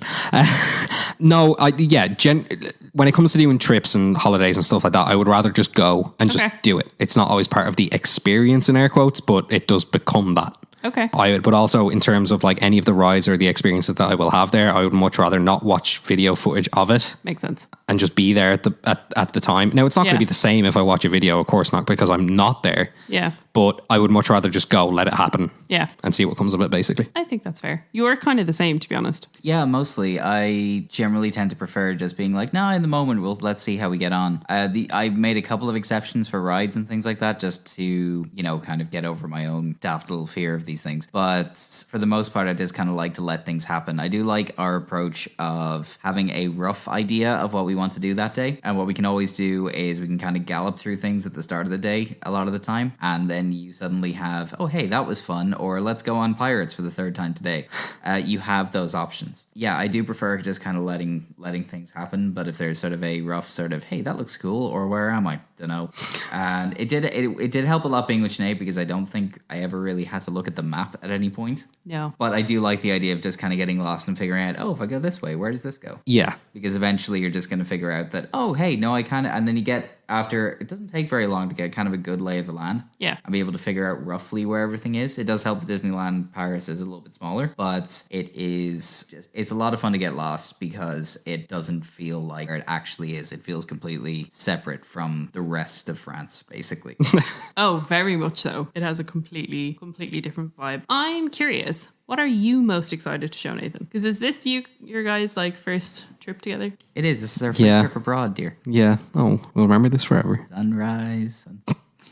When it comes to doing trips and holidays and stuff like that, I would rather just go and just do it. It's not always part of the experience in air quotes, but it does become that. Okay. But also in terms of like any of the rides or the experiences that I will have there, I would much rather not watch video footage of it. Makes sense. And just be there at the time. Now, it's not going to be the same if I watch a video, of course not, because I'm not there. Yeah. But I would much rather just go, let it happen. Yeah. And see what comes of it, basically. I think that's fair. You're kind of the same, to be honest. Yeah, mostly. I generally tend to prefer just being like, no, in the moment, let's see how we get on. I made a couple of exceptions for rides and things like that, just to, kind of get over my own daft little fear of these these things. But for the most part, I just kind of like to let things happen. I do like our approach of having a rough idea of what we want to do that day. And what we can always do is we can kind of gallop through things at the start of the day a lot of the time. And then you suddenly have, oh, hey, that was fun. Or let's go on Pirates for the third time today. You have those options. Yeah, I do prefer just kind of letting things happen. But if there's sort of a rough sort of, hey, that looks cool. Or where am I? Don't know. And it did help a lot being with Sinead because I don't think I ever really had to look at the map at any point. No. But I do like the idea of just kind of getting lost and figuring out, oh, if I go this way, where does this go? Yeah. Because eventually you're just going to figure out that, oh, hey, no, I kind of, and then you get after, it doesn't take very long to get kind of a good lay of the land. Yeah. And be able to figure out roughly where everything is. It does help that Disneyland Paris is a little bit smaller, but it's a lot of fun to get lost because it doesn't feel like where it actually is. It feels completely separate from the rest of France, basically. Oh, very much so. It has a completely different vibe. I'm curious. What are you most excited to show, Nathan? Because is this your guys' like first trip together? It is. This is our first trip abroad, dear. Yeah. Oh, we'll remember this forever. Sunrise.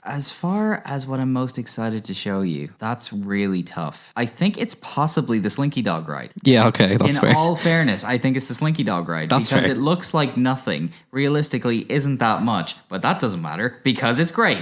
As far as what I'm most excited to show you, that's really tough. I think it's possibly the Slinky Dog ride. Yeah, okay, that's fair. In all fairness, I think it's the Slinky Dog ride. That's because fair. It looks like nothing. Realistically, isn't that much. But that doesn't matter because it's great.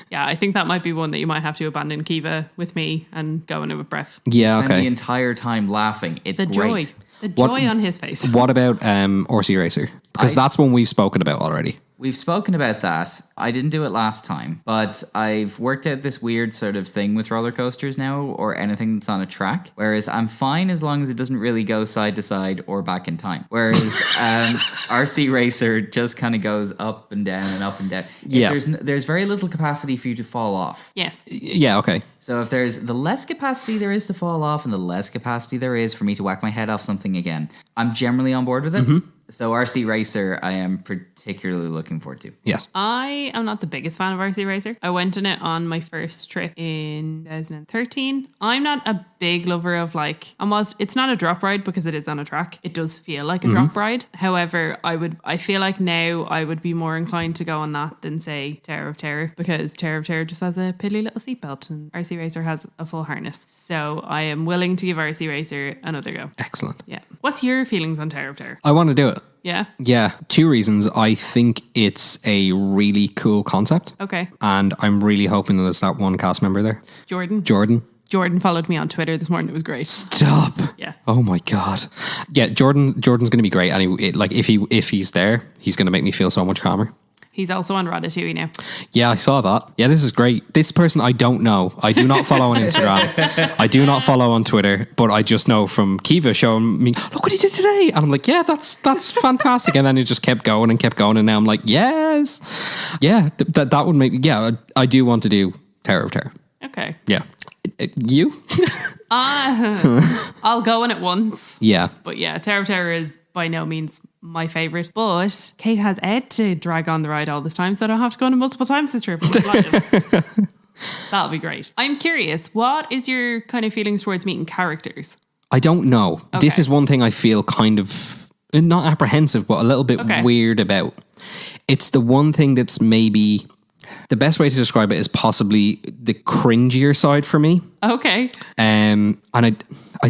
Yeah, I think that might be one that you might have to abandon Kiva with me and go in it with Breff. Yeah, Spend okay. the entire time laughing. It's The great. joy. The joy on his face. What about RC Racer? Because that's one we've spoken about already. We've spoken about that. I didn't do it last time, but I've worked out this weird sort of thing with roller coasters now or anything that's on a track. Whereas I'm fine as long as it doesn't really go side to side or back in time. Whereas RC Racer just kind of goes up and down and up and down. Yeah. There's very little capacity for you to fall off. Yes. Yeah, okay. So if there's the less capacity there is to fall off and the less capacity there is for me to whack my head off something again, I'm generally on board with it. Mm-hmm. So RC Racer, I am particularly looking forward to. Yes. I am not the biggest fan of RC Racer. I went in it on my first trip in 2013. I'm not a big lover of it's not a drop ride because it is on a track. It does feel like a drop ride. However, I feel like now I would be more inclined to go on that than say Tower of Terror because Tower of Terror just has a piddly little seatbelt and RC Racer has a full harness. So I am willing to give RC Racer another go. Excellent. Yeah. What's your feelings on Tower of Terror? I want to do it. Yeah? Yeah, 2 reasons. I think it's a really cool concept. Okay. And I'm really hoping that there's that one cast member there. Jordan followed me on Twitter this morning. It was great. Stop. Yeah. Oh my God. Yeah, Jordan's going to be great. And if he's there, he's going to make me feel so much calmer. He's also on Ratatouille now. Yeah, I saw that. Yeah, this is great. This person I don't know. I do not follow on Instagram. I do not follow on Twitter, but I just know from Kiva showing me, look what he did today. And I'm like, yeah, that's fantastic. And then it just kept going. And now I'm like, yes. Yeah, that would make, yeah, I do want to do Tower of Terror. Okay. Yeah. You? I'll go on it once. Yeah. But yeah, Tower of Terror is by no means my favourite. But Kate has Ed to drag on the ride all this time, so I don't have to go on it multiple times this trip. That'll be great. I'm curious, what is your kind of feelings towards meeting characters? I don't know. Okay. This is one thing I feel kind of, not apprehensive, but a little bit weird about. It's the one thing that's maybe, the best way to describe it is possibly the cringier side for me. Okay. And I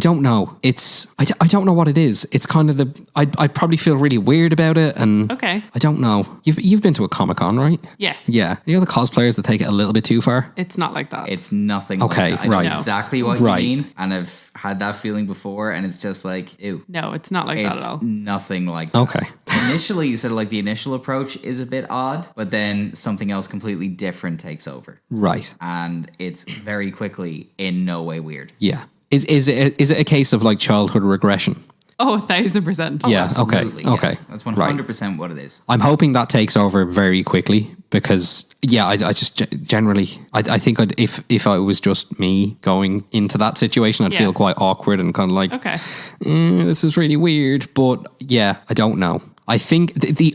don't know. I don't know what it is. It's kind of I'd probably feel really weird about it. And Okay. I don't know. You've been to a Comic-Con, right? Yes. Yeah. You know the cosplayers that take it a little bit too far? It's not like that. It's nothing Okay, like that. I right. know exactly what Right. you mean. And I've had that feeling before. And it's just like, ew. No, it's not like that It's at all. nothing like that. Okay. Initially, sort of like the initial approach is a bit odd, but then something else completely different takes over. Right. And it's very quickly in no way weird. Yeah. Is it a case of like childhood regression? Oh, 1,000%. Yeah. Absolutely, Okay. yes. That's 100% what it is. I'm hoping that takes over very quickly because, yeah, I just generally, I think if I was just me going into that situation, I'd feel quite awkward and kind of like, Okay. This is really weird. But yeah, I don't know. I think the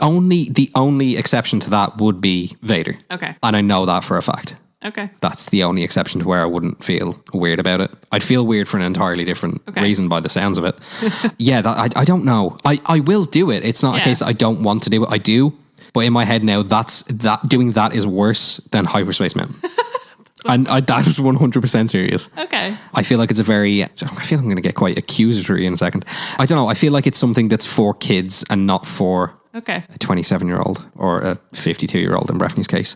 only exception to that would be Vader. Okay. And I know that for a fact. Okay. That's the only exception to where I wouldn't feel weird about it. I'd feel weird for an entirely different reason by the sounds of it. Yeah, I don't know. I will do it. It's not a case that I don't want to do it. I do. But in my head now, doing that is worse than Hyperspace Mountain. And that was 100% serious. Okay. I feel like it's I feel I'm going to get quite accusatory in a second. I don't know. I feel like it's something that's for kids and not for a 27-year-old or a 52-year-old in Breffni's case.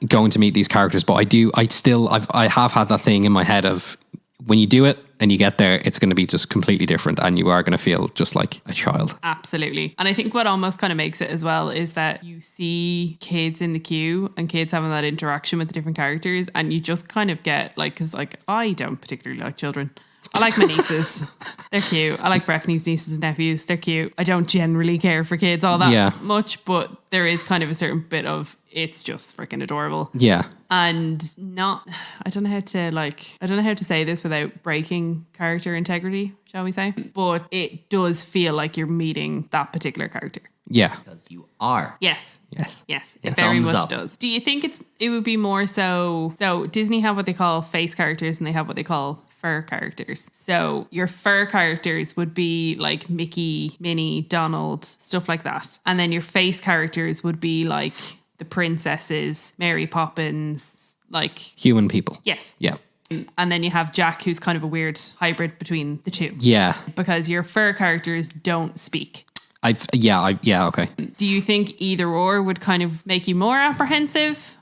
Going to meet these characters. But I have had that thing in my head of when you do it and you get there, it's going to be just completely different and you are going to feel just like a child. Absolutely. And I think what almost kind of makes it as well is that you see kids in the queue and kids having that interaction with the different characters and you just kind of get like, because like I don't particularly like children. I like my nieces. They're cute. I like Breffni's nieces and nephews. They're cute. I don't generally care for kids all that much, but there is kind of a certain bit of it's just freaking adorable. Yeah. And I don't know how to say this without breaking character integrity, shall we say? But it does feel like you're meeting that particular character. Yeah. Because you are. Yes. Yes. Yes, it very much does. Do you think it would be more so Disney have what they call face characters and they have what they call fur characters. So your fur characters would be like Mickey, Minnie, Donald, stuff like that. And then your face characters would be like the princesses, Mary Poppins, like human people. Yes. Yeah. And then you have Jack, who's kind of a weird hybrid between the two. Yeah. Because your fur characters don't speak. Okay. Do you think either or would kind of make you more apprehensive?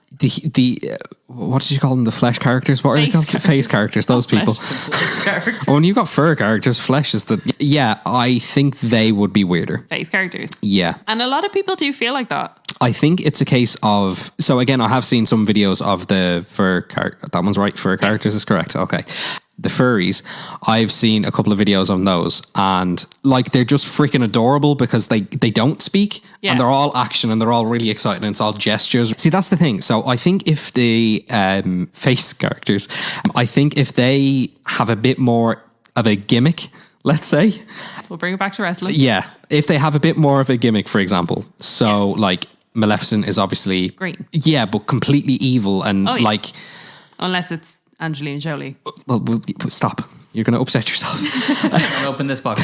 What did you call them? The flesh characters? What are they called? Face characters. Those people. Oh, when you got fur characters, flesh is the... Yeah, I think they would be weirder. Face characters. Yeah. And a lot of people do feel like that. I think it's a case of... So again, I have seen some videos of the fur... That one's right. Fur characters is correct. Okay. The furries, I've seen a couple of videos on those and like they're just freaking adorable because they don't speak and they're all action and they're all really exciting and it's all gestures. See, that's the thing. So I think if the face characters, I think if they have a bit more of a gimmick, let's say. We'll bring it back to wrestling. Yeah. If they have a bit more of a gimmick, for example. So like Maleficent is obviously... green. Yeah, but completely evil and like... Unless it's Angelina Jolie. Well, stop. You're going to upset yourself. Don't open this box.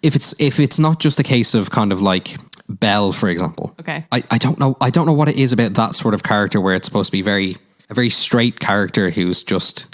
If it's not just a case of kind of like Belle, for example. Okay. I don't know. I don't know what it is about that sort of character where it's supposed to be a very straight character who's just,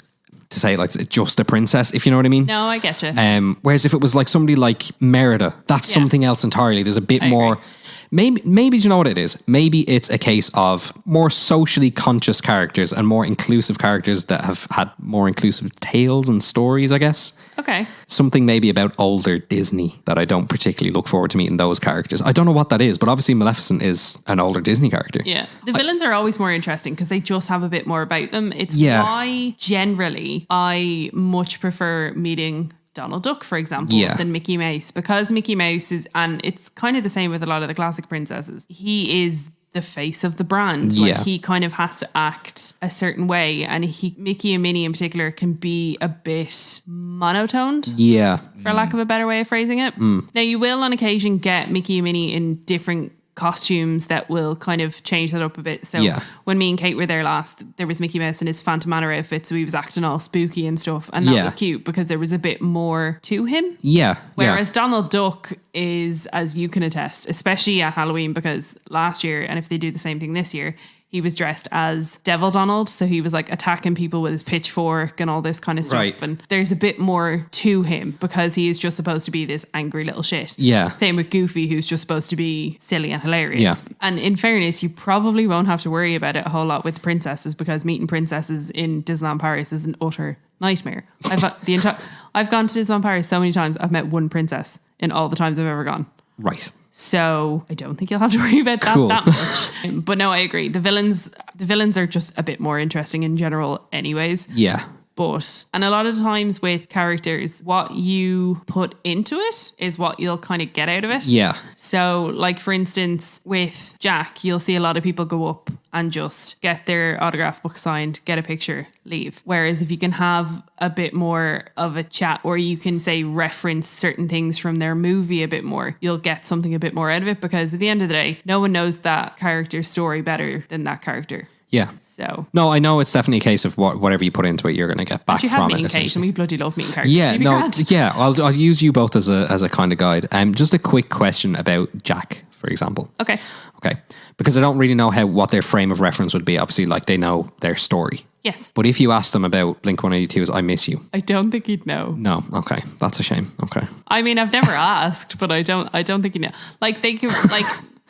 to say it like just a princess, if you know what I mean. No, I get you. Whereas if it was like somebody like Merida, that's something else entirely. There's a bit more... Agree. Maybe do you know what it is? Maybe it's a case of more socially conscious characters and more inclusive characters that have had more inclusive tales and stories, I guess. Okay. Something maybe about older Disney that I don't particularly look forward to meeting those characters. I don't know what that is, but obviously Maleficent is an older Disney character. Yeah. The villains are always more interesting because they just have a bit more about them. It's why generally I much prefer meeting Donald Duck, for example, than Mickey Mouse, because Mickey Mouse is, and it's kind of the same with a lot of the classic princesses, he is the face of the brand. Like he kind of has to act a certain way, and Mickey and Minnie in particular can be a bit monotoned. Yeah. For lack of a better way of phrasing it. Now you will on occasion get Mickey and Minnie in different costumes that will kind of change that up a bit. So when me and Kate were there last, there was Mickey Mouse in his Phantom Manor outfit, so he was acting all spooky and stuff, and that was cute because there was a bit more to him. Whereas Donald Duck is, as you can attest, especially at Halloween, because last year, and if they do the same thing this year, he was dressed as Devil Donald, so he was like attacking people with his pitchfork and all this kind of stuff. Right. And there's a bit more to him because he is just supposed to be this angry little shit. Yeah. Same with Goofy, who's just supposed to be silly and hilarious. Yeah. And in fairness, you probably won't have to worry about it a whole lot with princesses because meeting princesses in Disneyland Paris is an utter nightmare. I've gone to Disneyland Paris so many times. I've met one princess in all the times I've ever gone. Right. So I don't think you'll have to worry about that much. But no, I agree. The villains are just a bit more interesting in general anyways. Yeah. And a lot of times with characters, what you put into it is what you'll kind of get out of it. Yeah. So like for instance, with Jack, you'll see a lot of people go up and just get their autograph book signed, get a picture, leave. Whereas if you can have a bit more of a chat or you can say reference certain things from their movie a bit more, you'll get something a bit more out of it because at the end of the day, no one knows that character's story better than that character. Yeah. So no, I know it's definitely a case of whatever you put into it, you're going to get back from it. Kate, and we bloody love meeting characters. Yeah, no, yeah. I'll use you both as a kind of guide. Just a quick question about Jack, for example. Okay. because I don't really know what their frame of reference would be. Obviously, like they know their story. Yes. But if you ask them about Blink-182's I Miss You. I don't think he'd know. No. Okay. That's a shame. Okay. I mean, I've never asked, but I don't think he'd know. Like they could, like,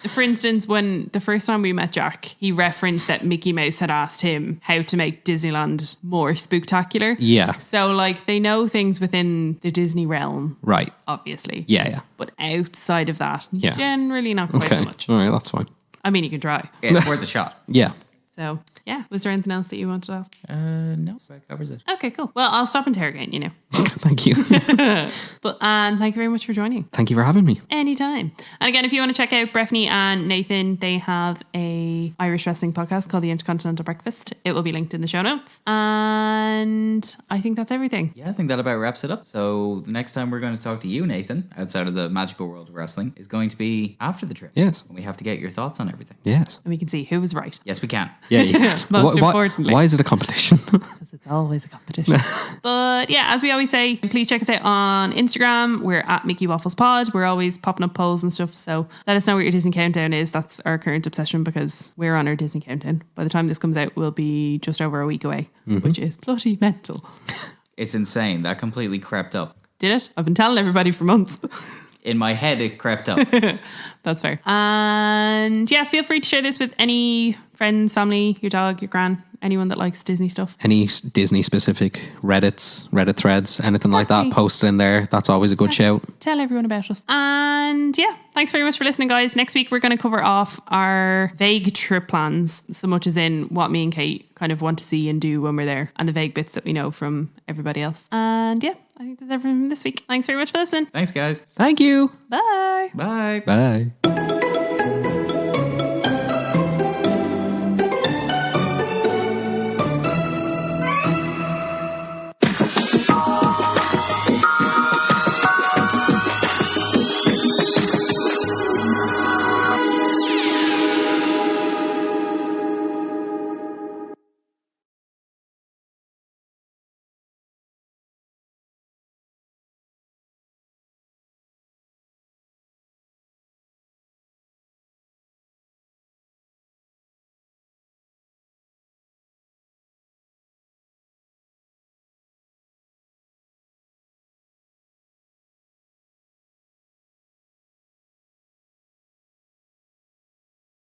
for instance, when the first time we met Jack, he referenced that Mickey Mouse had asked him how to make Disneyland more spooktacular. Yeah. So like they know things within the Disney realm. Right. Obviously. Yeah. But outside of that, Yeah. generally not quite Okay. so much. All right. That's fine. I mean, you can try. It's worth a shot. Yeah. So yeah, was there anything else that you wanted to ask? No, that covers it. Okay, cool. Well, I'll stop interrogating you now. Thank you. But thank you very much for joining. Thank you for having me. Anytime. And again, if you want to check out Breffni and Nathan, they have a Irish wrestling podcast called the Intercontinental Breakfast. It will be linked in the show notes. And I think that's everything. Yeah, I think that about wraps it up. So the next time we're going to talk to you, Nathan, outside of the magical world of wrestling, is going to be after the trip. Yes. And we have to get your thoughts on everything. Yes. And we can see who was right. Yes, we can. Yeah. Yeah. Most importantly. Why is it a competition? Because it's always a competition. But yeah, as we always say, please check us out on Instagram. We're at Mickey Waffles Pod. We're always popping up polls and stuff. So let us know what your Disney countdown is. That's our current obsession because we're on our Disney countdown. By the time this comes out, we'll be just over a week away, which is bloody mental. It's insane. That completely crept up. Did it? I've been telling everybody for months. In my head, it crept up. That's fair. And yeah, feel free to share this with any friends, family, your dog, your gran, anyone that likes Disney stuff. Any Disney specific Reddit threads, anything like that, post it in there. That's always a good shout. Tell everyone about us. And yeah, thanks very much for listening, guys. Next week, we're going to cover off our vague trip plans, so much as in what me and Kate kind of want to see and do when we're there, and the vague bits that we know from everybody else. And yeah, I think that's everything this week. Thanks very much for listening. Thanks, guys. Thank you. Bye. Bye. Bye.